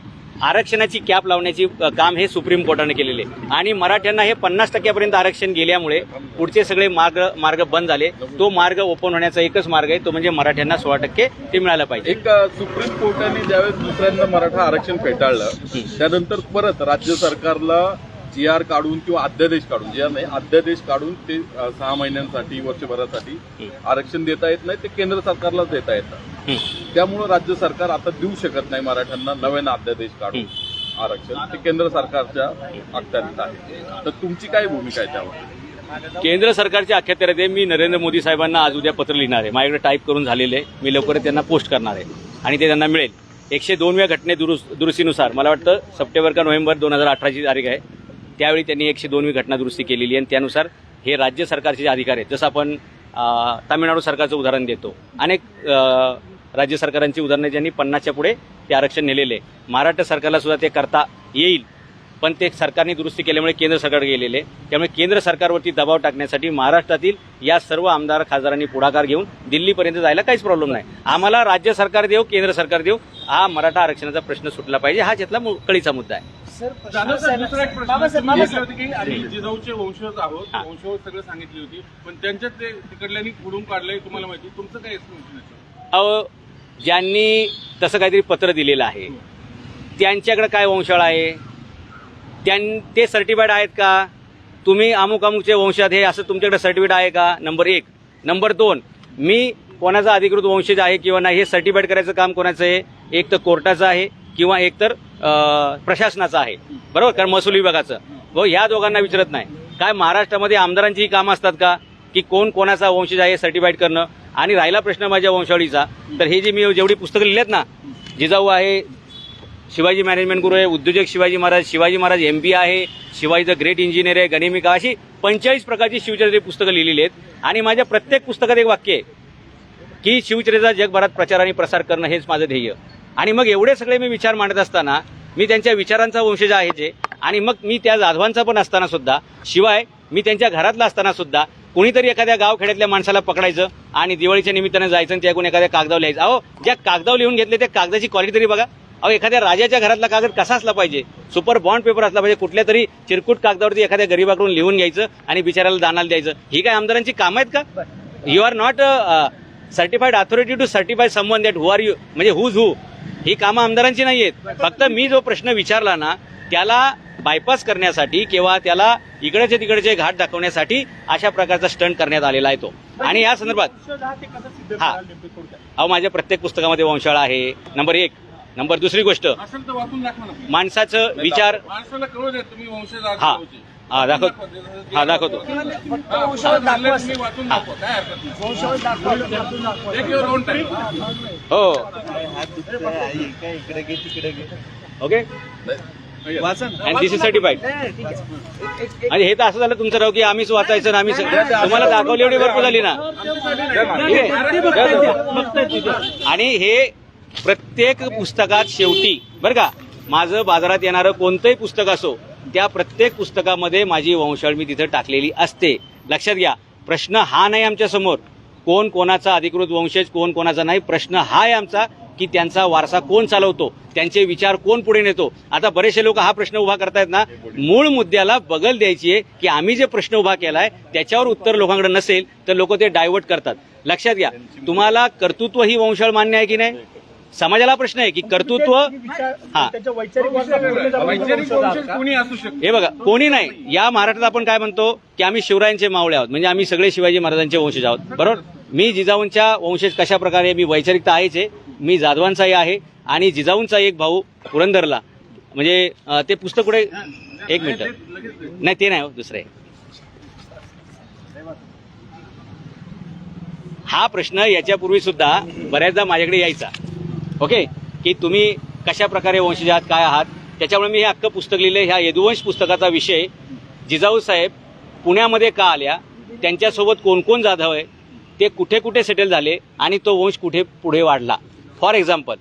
आरक्षणाची कॅप लावण्याची काम हे सुप्रीम कोर्टाने केलेले आहे. आणि मराठ्यांना हे 50% आरक्षण गेल्यामुळे पुढचे सगळे मार्ग बंद झाले. तो मार्ग ओपन होण्याचा एकच मार्ग आहे, तो म्हणजे मराठ्यांना 16% ते मिळालं पाहिजे. एक सुप्रीम कोर्टाने ज्यावेळेस दुसऱ्यांदा मराठा आरक्षण फेटाळलं, त्यानंतर परत राज्य सरकारला जीआर काढून किंवा अध्यादेश काढून, जीआर नाही अध्यादेश काढून ते 6 महिन्यांसाठी वर्षभरासाठी आरक्षण देता येत नाही, ते केंद्र सरकारलाच देता येतं. त्यामुळे राज्य सरकार आता देऊ शकत नाही मराठ्यांना नव्यानं अध्यादेश काढून आरक्षण, ते केंद्र सरकारच्या अखत्यारीत आहे. तर तुमची काय भूमिका आहे त्यावर? केंद्र सरकारच्या अखत्यारीत आहे. मी नरेंद्र मोदी साहेबांना आज उद्या पत्र लिहिणार आहे, माझ्याकडे टाईप करून झालेलं आहे. मी लवकरच त्यांना पोस्ट करणार आहे आणि ते त्यांना मिळेल. 102व्या घटने दुरुस्तीनुसार मला वाटतं सप्टेंबर का नोव्हेंबर 2018ची तारीख आहे, त्यावेळी त्यांनी 102वी घटना दुरुस्ती केलेली आहे. आणि त्यानुसार हे राज्य सरकारचे जे अधिकार आहेत, जसं आपण तामिळनाडू सरकारचं उदाहरण देतो, अनेक राज्य सरकारांची उदाहरणं ज्यांनी 50च्या पुढे ते आरक्षण नेलेले आहे. महाराष्ट्र सरकारला सुद्धा ते करता येईल पण ते सरकारने दुरुस्ती केल्यामुळे केंद्र सरकारकडे गेलेले. त्यामुळे केंद्र सरकारवरती दबाव टाकण्यासाठी महाराष्ट्रातील या सर्व आमदार खासदारांनी पुढाकार घेऊन दिल्लीपर्यंत जायला काहीच प्रॉब्लेम नाही. आम्हाला राज्य सरकार देऊ, केंद्र सरकार देऊ, हा मराठा आरक्षणाचा प्रश्न सुटला पाहिजे, हा त्यातला कळीचा मुद्दा आहे. सर जाधव साहेब, दुसरा एक प्रश्न बाबासाहेब, तुम्ही बाबासाहेब. म्हटलं होतं की आम्ही जिजाऊचे वंशज आहोत, हा. वंशावळ सगळं सांगितली होती, पण त्यांच्यात ते तिकडल्यांनी खोडून काढलंय, तुम्हाला माहिती. तुमचं काय एक्सप्लेनेशन आहे? अहो, ज्यांनी तसं काहीतरी पत्र दिलेलं आहे त्यांच्याकडे काय वंशाळ आहे? ते सर्टिफाईड आहेत का? तुम्ही अमुक अमुकचे वंशात हे असं तुमच्याकडे सर्टिफिकेट आहे का? नंबर 1. नंबर 2, मी कोणाचा अधिकृत वंशज आहे किंवा नाही हे सर्टिफाईड करायचं काम कोणाचं आहे? एक तर कोर्टाचं आहे किंवा एक तर प्रशासनाचं आहे, बरोबर, कारण महसूल विभागाचं. व ह्या दोघांना विचारत नाही. काय महाराष्ट्रामध्ये आमदारांची ही कामं असतात का की कोण कोणाचा वंशज आहे सर्टिफाईड करणं? आणि राहिला प्रश्न माझ्या वंशावळीचा, तर हे जे मी जेवढी पुस्तकं लिहिलेत ना, जिजाऊ आहे, शिवाजी मॅनेजमेंट गुरु आहे, उद्योजक शिवाजी महाराज MBA आहे, शिवाजी द ग्रेट इंजिनियर आहे, गनिमिका, अशी 45 प्रकारची शिवचरित्र पुस्तकं लिहिलेली आहेत. आणि माझ्या प्रत्येक पुस्तकात एक वाक्य आहे की शिवचरित्राचा जगभरात प्रचार आणि प्रसार करणं हेच माझं ध्येय. आणि मग एवढे सगळे मी विचार मांडत असताना मी त्यांच्या विचारांचा वंशज आहे जे, आणि मग मी त्या जाधवांचा पण असताना सुद्धा, शिवाय मी त्यांच्या घरातला असताना सुद्धा कोणीतरी एखाद्या गावखेड्यातल्या माणसाला पकडायचं आणि दिवाळीच्या निमित्तानं जायचं आणि त्याकडून एखाद्या कागदावर लिहायचं. अहो, ज्या कागदावर लिहून घेतले त्या कागदाची क्वालिटी तरी बघा. अहो, एखाद्या राजाच्या घरातला कागद कसा असला पाहिजे? सुपर बॉन्ड पेपर असला पाहिजे. कुठल्या तरी चिरकुट कागदावरती एखाद्या गरीबाकडून लिहून घ्यायचं आणि बिचाराला दानाला द्यायचं. ही काय आमदारांची कामं आहेत का? You are not certified authority to certify someone that who are you, म्हणजे हुज हू. ही कामं आमदारांची नाही आहेत. फक्त मी जो प्रश्न विचारला ना त्याला बायपास करण्यासाठी किंवा त्याला इकडेचे तिकडेचे घाट दाखवण्यासाठी अशा प्रकारचा स्टंट करण्यात आलेला आहे तो. आणि या संदर्भात हा, अहो, माझ्या प्रत्येक पुस्तकामध्ये वंशाळा आहे, नंबर 1. नंबर दुसरी गोष्ट, असेल तर वाचून दाखवा ना. माणसाचं विचार, माणसाला कळू द्या तुम्ही वंशज आहात हा जिजाऊचे. हा दाखवतो, हा दाखवतो. फक्त हा, वंशावळ तुम्ही दाखवा. वाचून दाखवा, काय हरकत नाही. वंशावळ दाखवा. Take your own time. हो, ओके. वाचा. And this is certified. नाही, ठीक आहे. आणि हे तर असं झालं तुमचं राव की आम्हीच वाचायचं ना, आम्ही तुम्हाला दाखवली एवढी भरपूर झाली ना. आणि हे प्रत्येक पुस्तकात शेवटी बरं का, माझं बाजारात येणारं कोणतंही पुस्तक असो त्या प्रत्येक पुस्तकामध्ये माझी वंशावळ मी तिथं टाकलेली असते. लक्षात घ्या, प्रश्न हा नाही आमच्या समोर कोण कोणाचा अधिकृत वंशज, कोण कोणाचा नाही. प्रश्न हा आहे आमचा की त्यांचा वारसा कोण चालवतो, त्यांचे विचार कोण पुढे नेतो. आता बरेचसे लोक हा प्रश्न उभा करतायत ना, मूळ मुद्द्याला बगल द्यायची आहे की आम्ही जे प्रश्न उभा केलाय त्याच्यावर उत्तर लोकांकडे नसेल तर लोक ते डायव्हर्ट करतात. लक्षात घ्या, तुम्हाला कर्तृत्व ही वंशावळ मान्य आहे की नाही? समाजाला प्रश्न आहे की कर्तृत्व, हा, वैचारिक वंशज कोणी असू शकतो. हे बघा, कोणी नाही. या महाराष्ट्रात आपण काय म्हणतो की आम्ही शिवरायांचे मावळे आहोत, म्हणजे आम्ही सगळे शिवाजी महाराजांचे वंशज आहोत, बरोबर. मी जिजाऊंच्या वंशज कशा प्रकारे, मी वैचारिकता आहेच आहे, मी जाधवांचाही आहे. आणि जिजाऊंचा एक भाऊ पुरंदरला, म्हणजे ते पुस्तक कुठे, एक मिनिट, नाही ते नाही हो, दुसरं आहे. हा प्रश्न याच्यापूर्वी सुद्धा बऱ्याचदा माझ्याकडे यायचा, ओके, की तुम्ही कशा प्रकारे वंशज आहात, काय आहात. त्याच्यामुळे मी हे अख्खं पुस्तक लिहिलं. ह्या यदुवंश पुस्तकाचा विषय जिजाऊ साहेब पुण्यामध्ये का आल्या, त्यांच्यासोबत कोण कोण जाधव आहे, ते कुठे कुठे सेटल झाले आणि तो वंश कुठे पुढे वाढला. फॉर एक्झाम्पल,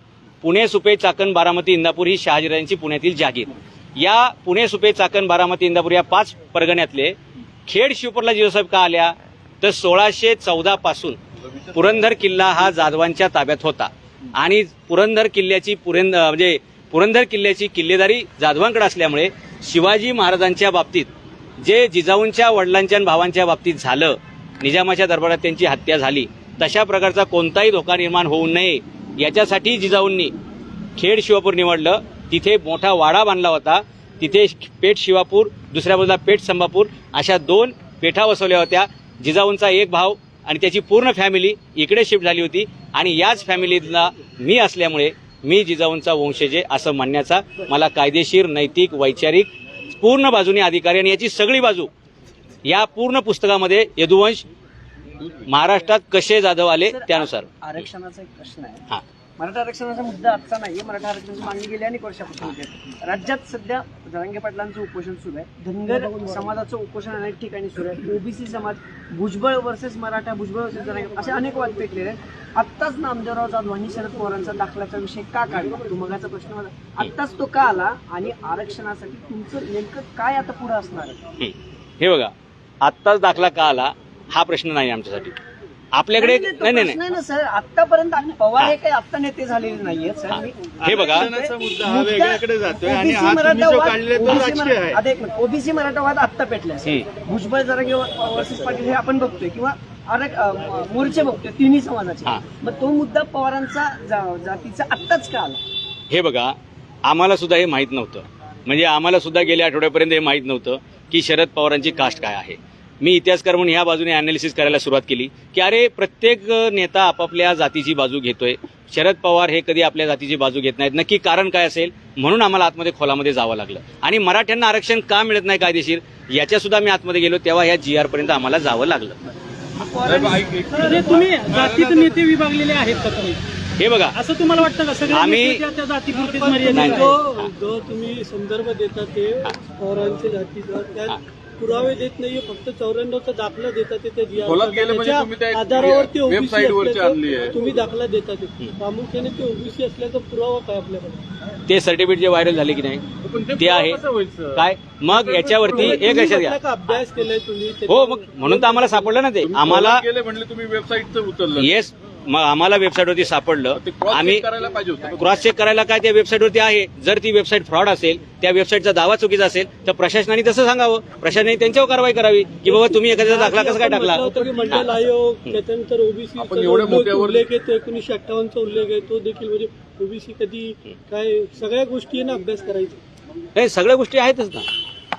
पुणे, सुपे, चाकण, बारामती, इंदापूर ही शहाजीराजांची पुण्यातील जागीर. या पुणे, सुपे, चाकण, बारामती, इंदापूर या 5 परगण्यातले खेड शिवपूरला जिजाऊसाहेब का आल्या, तर 1614 पासून पुरंदर किल्ला हा जाधवांच्या ताब्यात होता आणि पुरंदर किल्ल्याची किल्लेदारी जाधवांकडे असल्यामुळे शिवाजी महाराजांच्या बाबतीत जे जिजाऊंच्या वडिलांच्या आणि भावांच्या बाबतीत झालं, निजामाच्या दरबारात त्यांची हत्या झाली, तशा प्रकारचा कोणताही धोका निर्माण होऊ नये याच्यासाठी जिजाऊंनी खेड शिवापूर निवडलं. तिथे मोठा वाडा बांधला होता. तिथे पेठ शिवापूर, दुसऱ्या बाजूला पेठ संभापूर अशा 2 पेठा वसवल्या होत्या. जिजाऊंचा एक भाव आणि त्याची पूर्ण फॅमिली इकडे शिफ्ट झाली होती आणि याच फॅमिलीतला मी असल्यामुळे मी जिजाऊंचा वंशज आहे असं म्हणण्याचा मला कायदेशीर, नैतिक, वैचारिक पूर्ण बाजूने अधिकार आहे. आणि याची सगळी बाजू या पूर्ण पुस्तकामध्ये यदुवंश महाराष्ट्रात कसे जाधव आले त्यानुसार. आरक्षणाचा एक प्रश्न आहे. हा, मराठा आरक्षणाचा मुद्दा आजचा नाहीये. मराठा आरक्षणाची मागणी गेली अनेक वर्षापासून होते. राज्यात सध्या जरांगे पाटलांचं उपोषण सुरू आहे. धनगर समाजाचं उपोषण अनेक ठिकाणी सुरू आहे. ओबीसी समाज, भुजबळ वर्सेस मराठा, भुजबळ वर्सेस जरांगे, असे अनेक वाद पेटलेले आहेत. आत्ताच नामदेवराव जाधवांनी शरद पवारांचा दाखल्याचा विषय का काढला, तो मगाचा प्रश्न मला आत्ताच तो का आला, आणि आरक्षणासाठी तुमचं नेमकं काय आता पुढे असणार आहे? हे बघा, आत्ताच दाखला का आला हा प्रश्न नाही आमच्यासाठी. आपल्याकडे नाही ना सर, आतापर्यंत पवार हे काही आत्ता नेते झालेले नाहीये सर. हे बघा, मुद्दा हा वेगळ्याकडे जातोय आणि हा तुम्ही जो काढलेला तो राजकीय आहे. आता एक मिनिट, ओबीसी मराठावाद आत्ता पेटलाय. भुजबळ जरांगे वर्सेस पाटील हे आपण बघतोय, किंवा मोर्चे बघतोय तिन्ही समाजाचे. मग तो मुद्दा पवारांचा जातीचा आत्ताच का आला? हे बघा, आम्हाला सुद्धा हे माहीत नव्हतं. म्हणजे आम्हाला सुद्धा गेल्या आठवड्यापर्यंत हे माहीत नव्हतं की शरद पवारांची कास्ट काय आहे. मी इतिहासकार म्हणून ह्या बाजूने अनालिसिस करायला सुरुवात केली की अरे, प्रत्येक नेता आपापल्या जातीची बाजू घेतोय. शरद पवार हे कधी आपल्या जातीची बाजू घेत नाहीत. नक्की कारण काय असेल, म्हणून आम्हाला आतमध्ये खोलामध्ये जावं लागलं. आणि मराठ्यांना आरक्षण का मिळत नाही कायदेशीर, याच्या सुद्धा मी आतमध्ये गेलो, तेव्हा ह्या GR पर्यंत आम्हाला जावं लागलं. तुम्ही जातीत नेते विभागलेले आहेत का तुम्ही? हे बघा, असं तुम्हाला वाटतं का सगळे आम्ही- नेते त्या जातीपुरतेच मर्यादित नाही, आहेत? जो तुम्ही संदर्भ देता ते पवारांच्या जातीचा, त्यात पुरावे देत नाहीये, फक्त 94चा दाखला देतात ते त्या खोलात गेले म्हणजे तुम्ही त्या आधारावरती ओबीसी वेबसाईटवरची आणली आहे. तुम्ही दाखला देतात प्रामुख्याने ते ओबीसी असल्याचा पुरावा काय आपल्याकडे? ते सर्टिफिकेट जे व्हायरल झाले की नाही पण ते आहे कसं होईल सर? काय, मग याच्यावरती एक लक्षात घ्या. का अभ्यास केलाय तुम्ही? हो, मग म्हणून तर आम्हाला सापडलं ना ते. आम्हाला गेले म्हणले तुम्ही वेबसाईटचं उचललं. येस, मग आम्हाला वेबसाईटवरती सापडलं. ते क्रॉस आम्ही चेक करायला पाहिजे होतं. क्रॉस चेक करायला काय त्या वेबसाईटवरती आहे. जर ती वेबसाईट फ्रॉड असेल, त्या वेबसाईटचा दावा चुकीचा असेल, तर प्रशासनाने तसं सांगावं. प्रशासनाने त्यांच्यावर कारवाई करावी की बाबा तुम्ही एखाद्याचा दाखला कसं काय टाकला. मंडल आयोग, त्याच्यानंतर ओबीसी आपण एवढ्या मोठ्यावर- उल्लेख आहे, 1958चा उल्लेख आहे, तो देखील म्हणजे ओबीसी कधी काय सगळ्या गोष्टी आहे ना अभ्यास करायचा. हे सगळ्या गोष्टी आहेतच ना.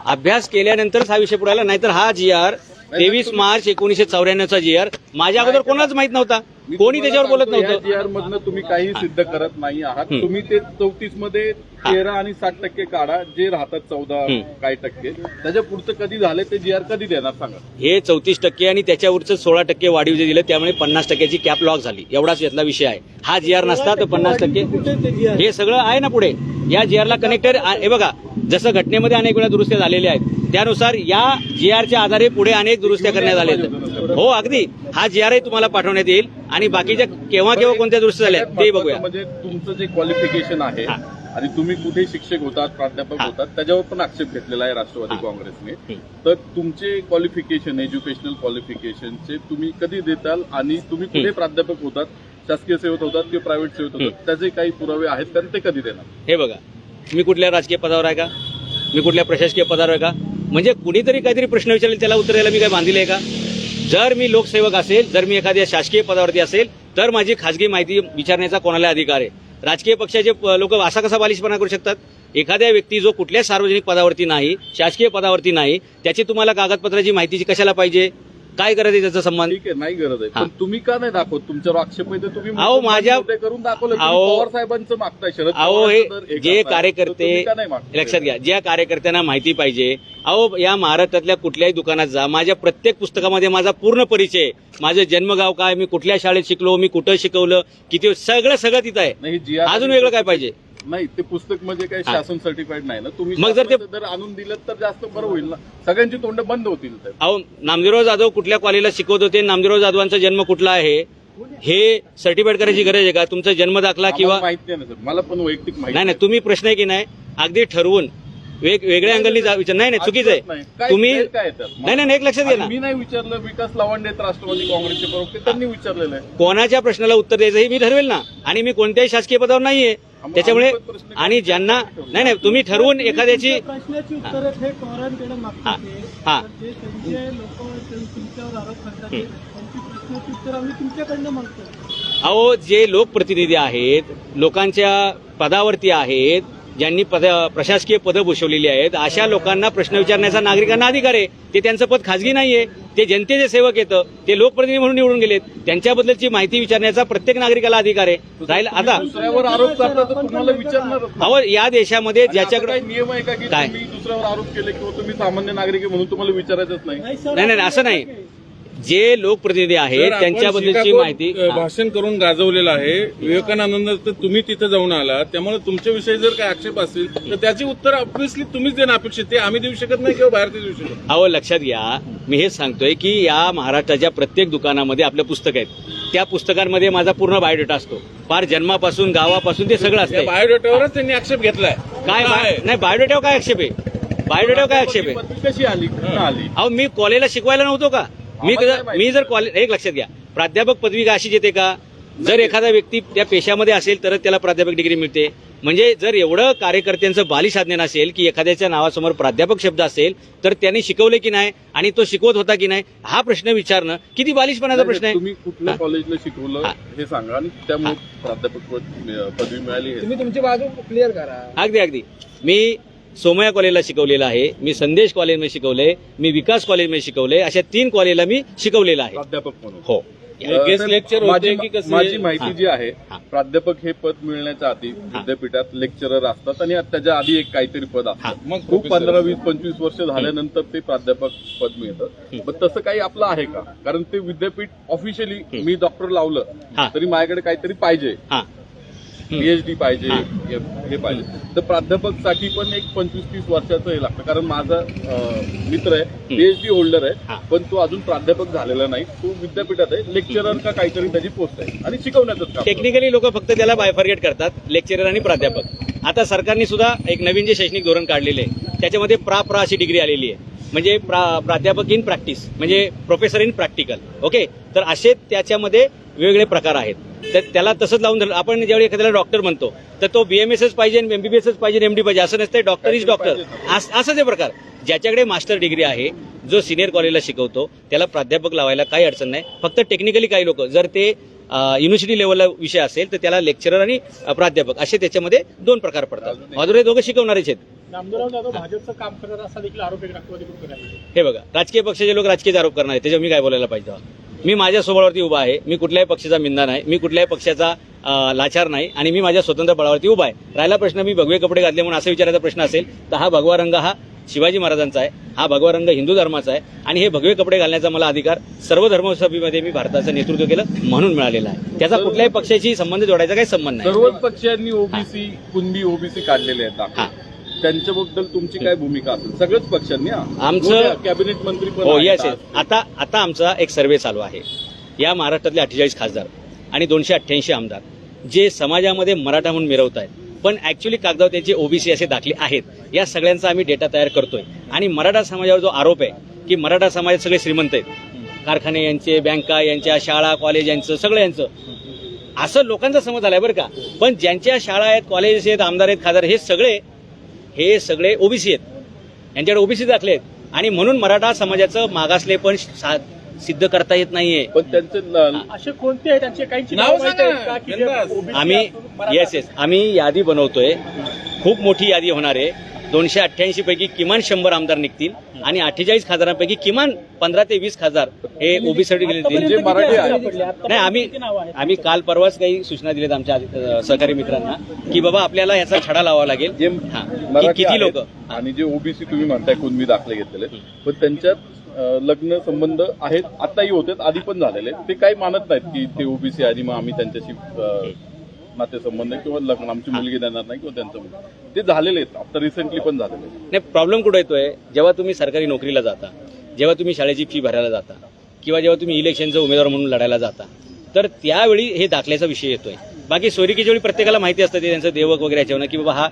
अभ्यास केल्यानंतरच हा विषय पुढे आला. नाहीतर हा GR 23 मार्च 1994चा GR माझ्या अगोदर कोणालाच माहित नव्हता. कोणी त्याच्यावर बोलत नव्हतं. GR मधनं तुम्ही काही सिद्ध करत नाही आहात. तुम्ही ते 34 मध्ये 13 आणि 60% काढा, जे राहतात 14 काही टक्के. त्याच्या पुढचं कधी झालं ते GR कधी देणार सांगा. हे 34% आणि त्याच्यावरचं 16% वाढीव जे दिलं, त्यामुळे 50%ची कॅप लॉक झाली. एवढाच यातला विषय आहे. हा GR नसता तर 50% कुठे ते जी हे सगळं आहे ना पुढे. या GRला कनेक्टेड. हे बघा, जसं घटनेमध्ये अनेक वेळा दुरुस्त्या झालेल्या आहेत, त्यानुसार या GRच्या आधारे पुढे अनेक दुरुस्त्या करण्यात आल्या आहेत. हो, अगदी. हा GR तुम्हाला पाठवण्यात येईल आणि बाकीच्या केव्हा कोणत्या दुरुस्त्या झाल्या ते बघूया. म्हणजे तुमचं जे क्वालिफिकेशन आहे आणि तुम्ही कुठे शिक्षक होतात, प्राध्यापक होतात, त्याच्यावर पण आक्षेप घेतलेला आहे राष्ट्रवादी काँग्रेसने. तर तुमचे क्वालिफिकेशन, एज्युकेशनल क्वालिफिकेशनचे तुम्ही कधी देताल आणि तुम्ही कुठे प्राध्यापक होतात, शासकीय सेवेत होतात किंवा प्रायव्हेट सेवेत होतात, त्याचे काही पुरावे आहेत तर ते कधी देणार? हे बघा, मी कुठल्या राजकीय पदावर आहे का, मी कुठल्या प्रशासकीय पदावर आहे का, म्हणजे कुणीतरी काहीतरी प्रश्न विचारले त्याला उत्तर द्यायला मी काय बांधील आहे का? जर मी लोकसेवक असेल, जर मी एखाद्या शासकीय पदावरती असेल, तर माझी खासगी माहिती विचारण्याचा कोणाला अधिकार आहे. राजकीय पक्षाचे लोक असा कसा बालिशपणा करू शकतात? एखाद्या व्यक्ती जो कुठल्या सार्वजनिक पदावरती नाही, शासकीय पदावरती नाही, त्याची तुम्हाला कागदपत्राची माहितीची कशाला पाहिजे? काय करायचं त्याचा संबंध? ठीक आहे, नाही गरज आहे, पण तुम्ही का नाही दाखवत? तुमच्यावर आक्षेप आहे तर तुम्ही अहो, माझ्या- मोठे करून दाखवलं. तुम्ही अहो, पवार साहेबांचं मागताय, शरद अहो, पवारांचं जर हे एक जे असाल, तर कार्यकर्ते, तुम्ही का नाही मागताय? लक्षात घ्या, ज्या कार्यकर्त्यांना माहिती पाहिजे, अहो, या महाराष्ट्रातल्या कुठल्याही दुकानात जा, माझ्या प्रत्येक पुस्तकामध्ये माझा पूर्ण परिचय आहे. माझं जन्मगाव काय, मी कुठल्या शाळेत शिकलो, मी कुठं शिकवलं, किती, सगळं तिथं आहे. नाही, GR अजून वेगळं काय पाहिजे? नाही, ते पुस्तक म्हणजे काही शासन सर्टिफाईड नाही ना. तुम्ही मग जर ते- शासनाचं जर आणून दिलं तर जास्त बरं होईल ना. सगळ्यांची तोंड बंद होतील तर. अहो, नामदेवराव जाधव कुठल्या कॉलेजला शिकवत होते, नामदेवराव जाधवांचा जन्म कुठला आहे, हे सर्टिफाईड करायची गरज आहे का? तुमचा जन्म दाखला किंवा माहिती नाही ना सर, मला पण वैयक्तिक माहिती नाही, तुम्ही प्रश्न आहे की नाही, अगदी ठरवून वेगळ्या अँगलनी विचार. नाही, चुकीचं आहे. तुम्ही काय तर नाही, एक लक्षात घ्या ना, मी नाही विचारलं, विकास लावंडे राष्ट्रवादी काँग्रेसचे प्रवक्ते त्यांनी विचारलेलं आहे. कोणाच्या प्रश्नाला उत्तर द्यायचं हे मी ठरवेल ना. आणि मी कोणत्याही शासकीय पदावर नाहीये, त्याच्यामुळे. आणि ज्यांना नाही, तुम्ही ठरवून एखाद्याची प्रश्नाची उत्तरं हे पवारांकडे मागतात ते. हा. तर ते त्यांचे लोक तुमच्यावर आरोप करतात ते. त्यांची प्रश्नाची उत्तर आम्ही तुमच्याकडनं मागतो. अहो, जे लोकप्रतिनिधी आहेत, लोकांच्या पदावरती आहेत, ज्यांनी प्रशासकीय पदं भूषवलेली आहेत, अशा लोकांना प्रश्न विचारण्याचा नागरिकांना अधिकार आहे. ते त्यांचं पद खाजगी नाहीये, ते जनतेचे सेवक येतं, ते लोकप्रतिनिधी म्हणून निवडून गेलेत, त्यांच्याबद्दलची माहिती विचारण्याचा प्रत्येक नागरिकाला अधिकार आहे. राहील आता, दुसऱ्यावर आरोप करता तर तुम्हाला विचारणार अहो, या देशामध्ये ज्याच्याकडे काही नियम आहे का की काय? तुम्ही दुसऱ्यावर आरोप केले किंवा तुम्ही सामान्य नागरिक आहे म्हणून तुम्हाला विचारायचंच नाही? नाही, असं नाही. जे लोकप्रतिनिधी तर आहेत आपण त्यांच्याबद्दलची शिकागोत, माहिती भाषण करून गाजवलेलं आहे विवेकानंद. तर तुम्ही तिथे जाऊन आला, त्यामुळे तुमच्याविषयी जर काही आक्षेप असतील तर त्याची उत्तर ऑब्व्हियसली तुम्हीच देणं अपेक्षित. ते आम्ही देऊ शकत नाही किंवा बाहेर ते देऊ शकत नाही. अहो लक्षात घ्या, मी हेच सांगतोय की या महाराष्ट्राच्या प्रत्येक दुकानामध्ये आपलं पुस्तक आहेत. त्या पुस्तकांमध्ये माझा पूर्ण बायोडेटा असतो, फार जन्मापासून गावापासून ते सगळं त्या असतं. बायोडेटावरच त्यांनी आक्षेप घेतलाय. काय नाही बायोडेटावर काय आक्षेप आहे? बायोडेटावर काय आक्षेप आहे? पदवी कशी आली, कुठून आली? अहो मी कॉलेजला शिकवायला नव्हतो का? मी जर कॉलेज एक लक्षात घ्या, प्राध्यापक पदवी का अशीच येते का? जर एखादा व्यक्ती त्या पेशामध्ये असेल तरच त्याला प्राध्यापक डिग्री मिळते. म्हणजे जर एवढं कार्यकर्त्यांचं बालिशाज्ञान असेल की एखाद्याच्या नावासमोर प्राध्यापक शब्द असेल तर त्यांनी शिकवले की नाही आणि तो शिकवत होता की नाही हा प्रश्न विचारणं किती बालिशपणाचा प्रश्न आहे. तुम्ही कुठल्या कॉलेजला शिकवलं हे सांगा आणि त्यामुळे प्राध्यापक पदवी मिळाली. तुम्ही तुमची बाजू क्लिअर करा. अगदी मी सोमया कॉलेजला शिकवलेलं आहे, मी संदेश कॉलेजमध्ये शिकवले, मी विकास कॉलेजमध्ये शिकवले, अशा 3 कॉलेजला मी शिकवलेलं आहे. प्राध्यापक म्हणून हो. गेस्ट लेक्चर होते की कसं? माझी माहिती जी आहे, हा. प्राध्यापक हे पद मिळण्याच्या आधी विद्यापीठात लेक्चरर असतात आणि त्याच्या आधी एक काहीतरी पद असतं. मग खूप 15, 20, 25 वर्ष झाल्यानंतर ते प्राध्यापक पद मिळतं. पण तसं काही आपलं आहे का? कारण ते विद्यापीठ ऑफिशियली मी डॉक्टर लावलं हा. तरी माझ्याकडे काहीतरी पाहिजे, हा पीएचडी पाहिजे, हे पाहिजे. तर प्राध्यापक साठी पण एक 25-30 वर्षाचं हे लागतं. कारण माझा मित्र आहे, पीएचडी होल्डर हा. आहे, पण तो अजून प्राध्यापक झालेला नाही. तो विद्यापीठात आहे, लेक्चरर का काहीतरी त्याची पोस्ट आहे आणि शिकवण्याचं काम. टेक्निकली लोक फक्त त्याला बायफर्गेट करतात, लेक्चरर आणि प्राध्यापक. आता सरकारने सुद्धा एक नवीन जे शैक्षणिक धोरण काढलेले आहे त्याच्यामध्ये प्रा अशी डिग्री आलेली आहे, म्हणजे प्राध्यापक इन प्रॅक्टिस, म्हणजे प्रोफेसर इन प्रॅक्टिकल. ओके, तर असे त्याच्यामध्ये वेगवेगळे प्रकार आहेत. तर त्याला तसंच लावून धरलं. आपण ज्यावेळी एखाद्याला डॉक्टर म्हणतो तर तो बीएमएसच पाहिजे, एमबीबीएसच पाहिजे, एमडी पाहिजे असं नसतं. डॉक्टर इज डॉक्टर असंच हे प्रकार. ज्याच्याकडे मास्टर डिग्री आहे, जो सिनियर कॉलेजला शिकवतो, त्याला प्राध्यापक लावायला काही अडचण नाही. फक्त टेक्निकली काही लोक जर ते युनिव्हर्सिटी लेवलला विषय असेल तर त्याला लेक्चरर आणि प्राध्यापक असे त्याच्यामध्ये 2 प्रकार पडतात. अजून दोघं शिकवणारेच आहेत. नामदेवराव जाधव भाजपचं काम करत असा देखील आरोप राष्ट्रवादी काँग्रेस. हे बघा, राजकीय पक्षाचे लोक राजकीय आरोप करणार आहेत, त्याच्यावर मी काय बोलायला पाहिजे? मी माझ्या स्वबळावरती उभा आहे, मी कुठल्याही पक्षाचा मिंदा नाही, मी कुठल्याही पक्षाचा लाचार नाही आणि मी माझ्या स्वतंत्र बळावरती उभा आहे. राहिला प्रश्न मी भगवे कपडे घातले म्हणून असं विचारायचा प्रश्न असेल तर हा भगवा रंग हा शिवाजी महाराजांचा आहे, हा भगवा रंग हिंदू धर्माचा आहे आणि हे भगवे कपडे घालण्याचा मला अधिकार सर्व धर्मसभेमध्ये मी भारताचं नेतृत्व केलं म्हणून मिळालेला आहे. त्याचा कुठल्याही पक्षाशी संबंध जोडायचा काही संबंध नाही. सर्वच पक्षांनी ओबीसी, कुणबी ओबीसी काढलेले आहेत. हा. त्यांच्याबद्दल तुमची काय भूमिका असेल? सगळ्याच पक्षांनी. आमचं कॅबिनेट मंत्री पण हो, आहेत येस. आज. आता आमचा एक सर्व्हे चालू आहे. या महाराष्ट्रातले 48 खासदार आणि 288 आमदार जे समाजामध्ये मराठा म्हणून मिरवत आहेत, पण ऍक्च्युली कागदावर त्यांचे ओबीसी असे दाखले आहेत, या सगळ्यांचा आम्ही डेटा तयार करतोय. आणि मराठा समाजावर जो आरोप आहे की मराठा समाजात सगळे श्रीमंत आहेत, कारखाने यांचे, बँका यांच्या, शाळा कॉलेज यांचं, सगळं यांचं, असं लोकांचा समज आलाय बरं का. पण ज्यांच्या शाळा आहेत, कॉलेजेस आहेत, आमदार आहेत, खासदार, हे सगळे ओबीसी आहेत, यांच्याकडे ओबीसी दाखले आहेत आणि म्हणून मराठा समाजाचं मागासले पण सिद्ध करता येत नाहीये. पण त्यांचे असे कोणते आहेत त्यांचे काही नाव सांगा. बिनधास्त. आम्ही यादी बनवतोय, खूप मोठी यादी होणार आहे. 288 पैकी किमान 100 आमदार निघतील आणि 48 खासदारांपैकी किमान 15 ते 20 खासदार हे ओबीसीसाठी गेले. जे मराठी आहेत. नाही, आम्ही काल परवाच काही सूचना दिल्यात आमच्या सहकारी मित्रांना की बाबा आपल्याला याचा छडा लावावा लागेल. जे की मराठी किती लोक आहेत आणि जे ओबीसी तुम्ही म्हणताय कुणबी दाखले घेतलेले, पण त्यांच्यात लग्न संबंध आहेत, आताही होते, आधी पण झालेले. ते काही मानत नाहीत की ते ओबीसी आणि मग आम्ही त्यांच्याशी नातेसंबंध किंवा लग्न, आमची मुलगी देणार नाही किंवा त्यांचं मुलगी, ते झालेले आहेत. आता रिसेंटली पण झालेले. नाही, प्रॉब्लेम कुठे येतोय? जेव्हा तुम्ही सरकारी नोकरीला जाता, जेव्हा तुम्ही शाळेची फी भरायला जाता किंवा जेव्हा तुम्ही इलेक्शनचा उमेदवार म्हणून लढायला जाता, तर त्यावेळी हे दाखल्याचा विषय येतोय. बाकी सोयरिकीच्या वेळी प्रत्येकाला माहिती असतं ते त्यांचं देवक वगैरे याच्यावर की बाबा हा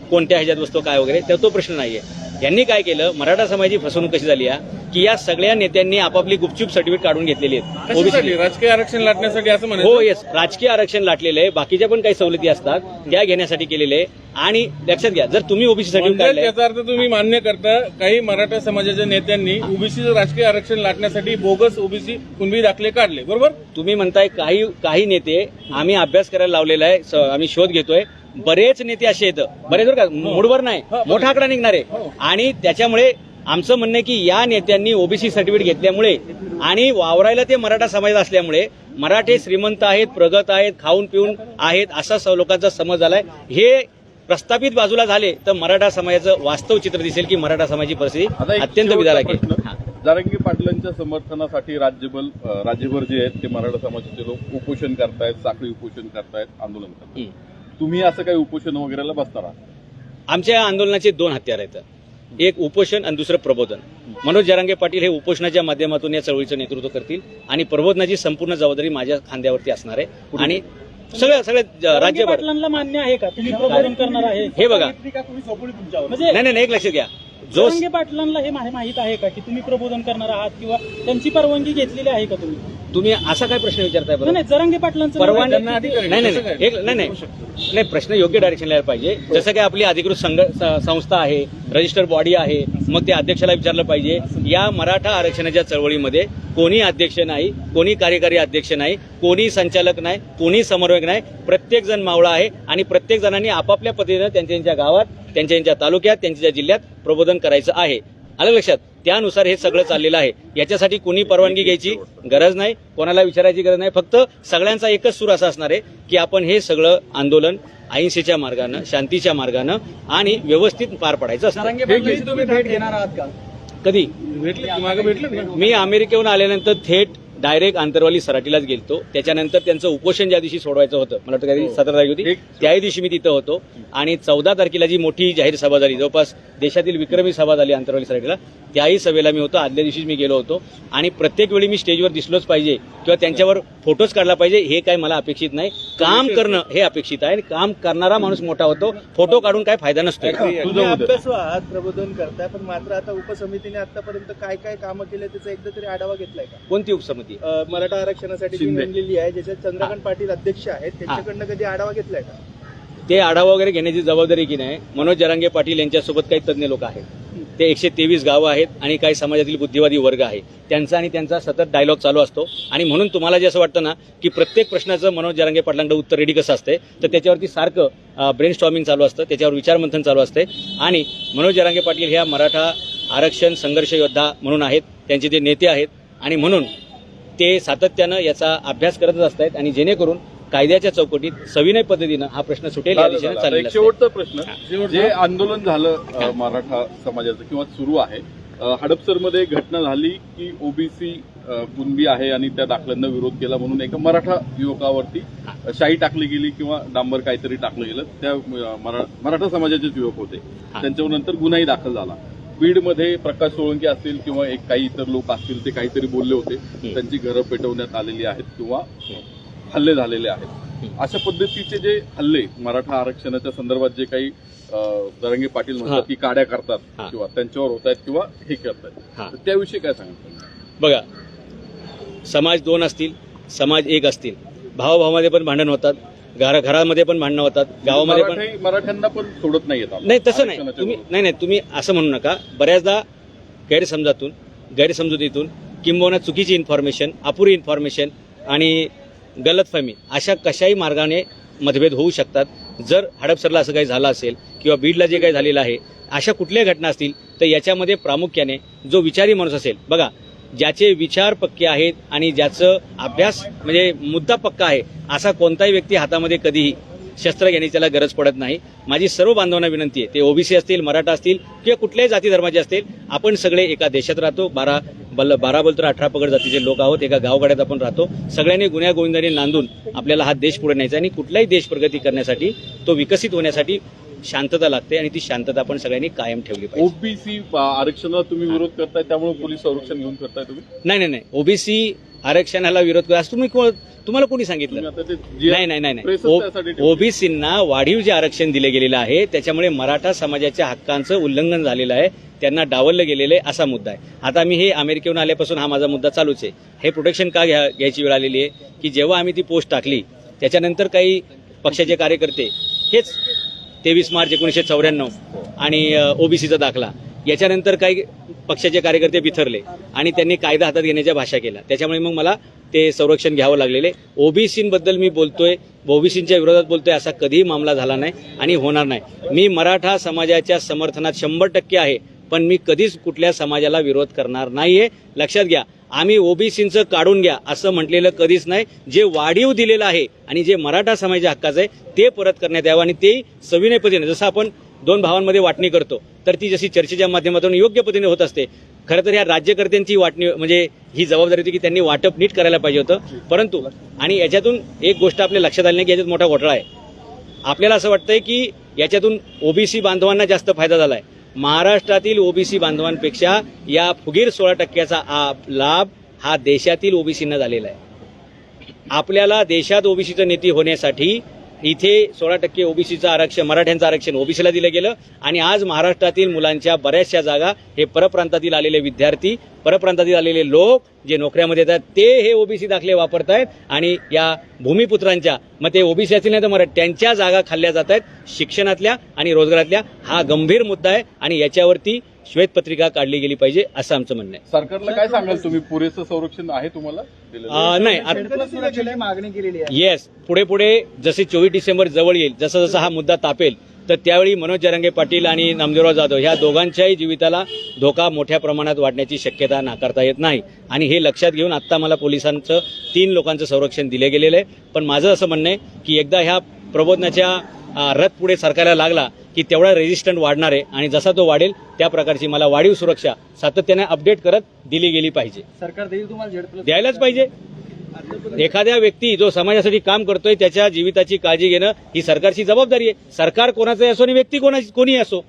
कोणत्या ह्याच्यात बसतो काय वगैरे, तर तो प्रश्न नाहीये. यांनी काय केलं, मराठा समाजाची फसवणूक कशी झाली आहे की या सगळ्या नेत्यांनी आपापली गुपचूप सर्टिफिकेट काढून घेतलेली आहेत कशासाठी? ओबीसी. राजकीय आरक्षण लाटण्यासाठी असं हो, म्हणायचं? येस, राजकीय आरक्षण लाटलेलं आहे. बाकीच्या पण काही सवलती असतात त्या घेण्यासाठी केलेले आहे. आणि लक्षात घ्या, जर तुम्ही ओबीसी सर्टिफिकेट म्हणजे काढले, याचा अर्थ तुम्ही मान्य करता काही मराठा समाजाच्या नेत्यांनी ओबीसीचं राजकीय आरक्षण लाटण्यासाठी बोगस ओबीसी कुणबी दाखले काढले, बरोबर? तुम्ही म्हणताय काही नेते, आम्ही अभ्यास करायला लावलेला आहे, आम्ही शोध घेतोय, बरेच नेते असे आहेत, बरेच बरं का, मूडवर नाही, मोठा आकडा निघणार आहे. आणि त्याच्यामुळे आमचं म्हणणं आहे की या नेत्यांनी ओबीसी सर्टिफिकेट घेतल्यामुळे आणि वावरायला ते मराठा समाज असल्यामुळे मराठे श्रीमंत आहेत, प्रगत आहेत, खाऊन पिऊन आहेत असा लोकांचा समज आलाय. हे प्रस्थापित बाजूला झाले तर मराठा समाजाचं वास्तव चित्र दिसेल की मराठा समाजाची परिस्थिती आता एक अत्यंत शेवटचा बिदारक आहे. प्रश्न. हा. जरांगे पाटलांच्या समर्थनासाठी राज्यभर जे आहेत ते मराठा समाजाचे लोक उपोषण करतायत, साखळी उपोषण करतायत, आंदोलन करतायत. तुम्ही असं काही उपोषण वगैरेला बसणार आहात? आमच्या आंदोलनाचे दोन हत्यार आहेत, एक उपोषण आणि दुसरं प्रबोधन. मनोज जरांगे पाटील हे उपोषणाच्या माध्यमातून या चळवळीचं नेतृत्व करतील आणि प्रबोधनाची संपूर्ण जबाबदारी माझ्या खांद्यावरती असणार आहे. आणि सगळ्या राज्यभर पाटलांना मान्य आहे का तुम्ही प्रबोधन करणार आहे? हे बघा, म्हणजे नाही एक लक्षात घ्या, जो जरांगे पाटलांना हे माहित आहे का की तुम्ही प्रबोधन करणार आहात किंवा त्यांची परवानगी घेतलेली आहे का तुम्ही? तुम्ही असा काय प्रश्न विचारताय बरं? नाही, जरांगे पाटलांचं परवानगी नाही, नाही प्रश्न योग्य डायरेक्शनला यायला पाहिजे. जसं काय आपली अधिकृत संस्था आहे, रजिस्टर बॉडी आहे, मग ते अध्यक्षाला विचारलं पाहिजे. या मराठा आरक्षणाच्या चळवळीमध्ये कोणी अध्यक्ष नाही, कोणी कार्यकारी अध्यक्ष नाही, कोणी संचालक नाही, कोणी समन्वयक नाही. प्रत्येक जण मावळा आहे आणि प्रत्येक जणांनी आपापल्या पद्धतीनं त्यांच्या गावात, त्यांच्या तालुक्यात, त्यांच्या जिल्ह्यात प्रबोधन करायचं आहे. आलं लक्षात? त्यानुसार हे सगळं चाललेलं आहे. याच्यासाठी कोणी परवानगी घ्यायची गरज नाही, कोणाला विचारायची गरज नाही. फक्त सगळ्यांचा एकच सूर असा असणार आहे की आपण हे सगळं आंदोलन अहिंसेच्या मार्गानं, शांतीच्या मार्गानं आणि व्यवस्थित पार पडायचं असतं. तुम्ही भेट घेणार आहात का? कधी मागे भेटले ना? मी अमेरिकेहून आल्यानंतर थेट डायरेक्ट आंतरवाली सराटीलाच गेलतो. त्याच्यानंतर त्यांचं उपोषण ज्या दिवशी सोडवायचं होतं, मला वाटतं काही 17 तारीख होती, त्याही दिवशी मी तिथं होतो. आणि 14 तारखेला जी मोठी जाहीर सभा झाली, जवळपास देशातील विक्रमी सभा झाली आंतरवाली सराटीला, त्याही सभेला मी होतो. आदल्या दिवशीच मी गेलो होतो. आणि प्रत्येक वेळी मी स्टेजवर दिसलोच पाहिजे किंवा त्यांच्यावर फोटोच काढला पाहिजे हे काय मला अपेक्षित नाही. काम करणं हे अपेक्षित आहे. काम करणारा माणूस मोठा होतो, फोटो काढून काय फायदा नसतो. अभ्यासू आहात, प्रबोधन करताय, पण मात्र आता उपसमितीने आतापर्यंत काय काय कामं केले त्याचा एकदा तरी आढावा घेतलाय का? कोणती उपसमिती? मराठा आरक्षणासाठी जी नेमलेली आहे, ज्याच्यात चंद्रकांत पाटील अध्यक्ष आहेत, त्यांच्याकडनं कधी आढावा घेतलाय का? ते आढावा वगैरे घेण्याची जबाबदारी की नाही मनोज जरांगे पाटील यांच्यासोबत काही तज्ज्ञ लोक आहेत. ते 123 गावं आहेत आणि काही समाजातील बुद्धिवादी वर्ग आहे. त्यांचा आणि त्यांचा सतत डायलॉग चालू असतो. आणि म्हणून तुम्हाला जे असं वाटतं ना की प्रत्येक प्रश्नाचं मनोज जरांगे पाटलांकडे उत्तर रेडी कसं असते, तर त्याच्यावरती सारखं ब्रेनस्टॉर्मिंग चालू असतं, त्याच्यावर विचारमंथन चालू असते. आणि मनोज जरांगे पाटील ह्या मराठा आरक्षण संघर्ष योद्धा म्हणून आहेत, त्यांचे ते नेते आहेत. आणि म्हणून ते सातत्यानं याचा अभ्यास करतच असतात आणि जेणेकरून कायद्याच्या चौकटीत सविनय पद्धतीनं हा प्रश्न सुटेल या दिशेने एक चाललेला शेवटचा प्रश्न, जे आंदोलन झालं मराठा समाजाचं किंवा सुरू आहे, हडपसरमध्ये घटना झाली की ओबीसी कुणबी आहे आणि त्या दाखल्यांना विरोध केला म्हणून एका मराठा युवकावरती शाई टाकली गेली किंवा डांबर काहीतरी टाकलं गेलं. त्या मराठा समाजाचेच युवक होते, त्यांच्यावर नंतर गुन्हाही दाखल झाला. बीडमध्ये प्रकाश सोळंकी असतील किंवा काही इतर लोक असतील, ते काहीतरी बोलले होते, त्यांची घरं पेटवण्यात आलेली आहेत किंवा हल्ले झालेले आहेत. अशा पद्धतीचे जे हल्ले मराठा आरक्षणाच्या संदर्भात जे काही जरांगे पाटील म्हणतात की काड्या करतात किंवा त्यांच्यावर होत आहेत किंवा हे करतात, त्याविषयी काय सांगतात? बघा, समाज दोन असतील, समाज एक असतील, भावाभावामध्ये पण भांडण होतात, घरामध्ये पण भांडणं होतात, गावामध्ये पण. मराठ्यांना पण सोडत नाही येत. नाही तसं नाही, तुम्ही असं म्हणू नका. बऱ्याचदा गैरसमजुतीतून किंबहुना चुकीची इन्फॉर्मेशन, अपुरी इन्फॉर्मेशन आणि गलतफहमी अशा कशाही मार्गाने मतभेद होऊ शकतात. जर हडपसरला असं काही झालं असेल किंवा बीडला जे काही झालेलं आहे, अशा कुठल्याही घटना असतील तर याच्यामध्ये प्रामुख्याने जो विचारी माणूस असेल, बघा, ज्याचे विचार पक्के आहेत आणि ज्याचं अभ्यास म्हणजे मुद्दा पक्का आहे, असा कोणताही व्यक्ती हातामध्ये कधीही शस्त्र घेण्याची त्याला गरज पडत नाही. माझी सर्व बांधवांना विनंती आहे, ते ओबीसी असतील, मराठा असतील किंवा कुठल्याही जाती धर्माचे असतील, आपण सगळे एका देशात राहतो. 12 बोल तर 18 पगड जातीचे लोक आहोत, एका गावगाड्यात आपण राहतो. सगळ्यांनी गुण्यागोविंदाने नांदून आपल्याला हा देश पुढे न्यायचा आणि कुठलाही देश प्रगती करण्यासाठी, तो विकसित होण्यासाठी शांतता लागते आणि ती शांतता आपण सगळ्यांनी कायम ठेवली पाहिजे. ओबीसी आरक्षणाला तुम्ही विरोध करताय, त्यामुळे पोलीस संरक्षण घेऊन करताय तुम्ही? नाही, ओबीसी आरक्षणाला विरोध करा असं तुम्हाला कोणी सांगितलं? नाही. ओबीसींना वाढीव जे आरक्षण दिले गेलेलं आहे त्याच्यामुळे मराठा समाजाच्या हक्कांचं उल्लंघन झालेलं आहे, त्यांना डावललं गेलेलं आहे, असा मुद्दा आहे. आता मी हे अमेरिकेहून आल्यापासून हा माझा मुद्दा चालूच आहे. हे प्रोटेक्शन का घ्यायची वेळ आलेली आहे की जेव्हा आम्ही ती पोस्ट टाकली त्याच्यानंतर काही पक्षाचे कार्यकर्ते, हेच 23 मार्च 1994 आणि ओबीसीचा दाखला, याच्यानंतर काही पक्षाचे कार्यकर्ते बिथरले आणि त्यांनी कायदा हातात घेण्याच्या भाषा केल्या. त्याच्यामुळे मग मला ते संरक्षण घ्यावं लागलेले. ओबीसींबद्दल मी बोलतोय, ओबीसींच्या विरोधात बोलतोय, असा कधीही मामला झाला नाही आणि होणार नाही. मी मराठा समाजाच्या समर्थनात 100% आहे, पण मी कधीच कुठल्या समाजाला विरोध करणार नाहीये. लक्षात घ्या, आम्ही ओबीसींचं काढून घ्या असं म्हटलेलं कधीच नाही. जे वाढीव दिलेलं आहे आणि जे मराठा समाजाच्या हक्काचं आहे ते परत करण्यात यावं आणि ते सविनय पद्धतीने, जसं आपण दोन भावांमध्ये वाटणी करतो तर ती जशी चर्चेच्या माध्यमातून योग्य पद्धतीने होत असते. खरं तर ह्या राज्यकर्त्यांची वाटणी म्हणजे ही जबाबदारी होती की त्यांनी वाटप नीट करायला पाहिजे होतं. परंतु आणि याच्यातून एक गोष्ट आपल्या लक्षात आली नाही की याच्यात मोठा घोटाळा आहे. आपल्याला असं वाटतंय की याच्यातून ओबीसी बांधवांना जास्त फायदा झालाय. महाराष्ट्रातील ओबीसी बांधवांपेक्षा या फुगीर 16% लाभ हा देशातील ओबीसींना झालेला आहे. आपल्याला देशात ओबीसीचं नीती होण्यासाठी इथे 16% ओबीसीचं आरक्षण, मराठ्यांचं आरक्षण ओबीसीला दिलं गेलं आणि आज महाराष्ट्रातील मुलांच्या बऱ्याचशा जागा हे परप्रांतातील आलेले विद्यार्थी, परप्रांतातील आलेले लोक जे नोकऱ्यामध्ये येतात ते हे ओबीसी दाखले वापरतायत आणि या भूमिपुत्रांच्या मग ते ओबीसी असतील नाही तर मराठी त्यांच्या जागा खाल्ल्या जात आहेत शिक्षणातल्या आणि रोजगारातल्या. हा गंभीर मुद्दा आहे आणि याच्यावरती श्वेतपत्रिका काढली गेली पाहिजे असं आमचं म्हणणं आहे. सरकारला काय सांगाल तुम्ही, पुरेसं संरक्षण आहे तुम्हाला दिलेलं? नाही मागणी केलेली आहे. येस, पुढे जसे 24 डिसेंबर जवळ येईल, जसा जसा हा मुद्दा तापेल तर त्यावेळी मनोज जरांगे पाटील आणि नामदेवराव जाधव ह्या दोघांच्याही जीविताला धोका मोठ्या प्रमाणात वाढण्याची शक्यता नाकारता येत नाही. आणि हे लक्षात घेऊन आता मला पोलिसांचं 3 लोकांचं संरक्षण दिले गेलेलं आहे. पण माझं असं म्हणणं आहे की एकदा ह्या प्रबोधनाच्या रथ पुढे सरकायला लागला की तेवढा रेजिस्टंट वाढणार आहे आणि जसा तो वाढेल त्या प्रकारची मला वाढीव सुरक्षा सातत्याने अपडेट करत दिली गेली पाहिजे. सरकार देईल तुम्हाला Z+? द्यायलाच पाहिजे. एखाद्या व्यक्ती जो समाजासाठी काम करतोय त्याच्या जीविताची काळजी घेणं ही सरकारची जबाबदारी आहे. सरकार कोणाचंही असो आणि व्यक्ती कोणी असो.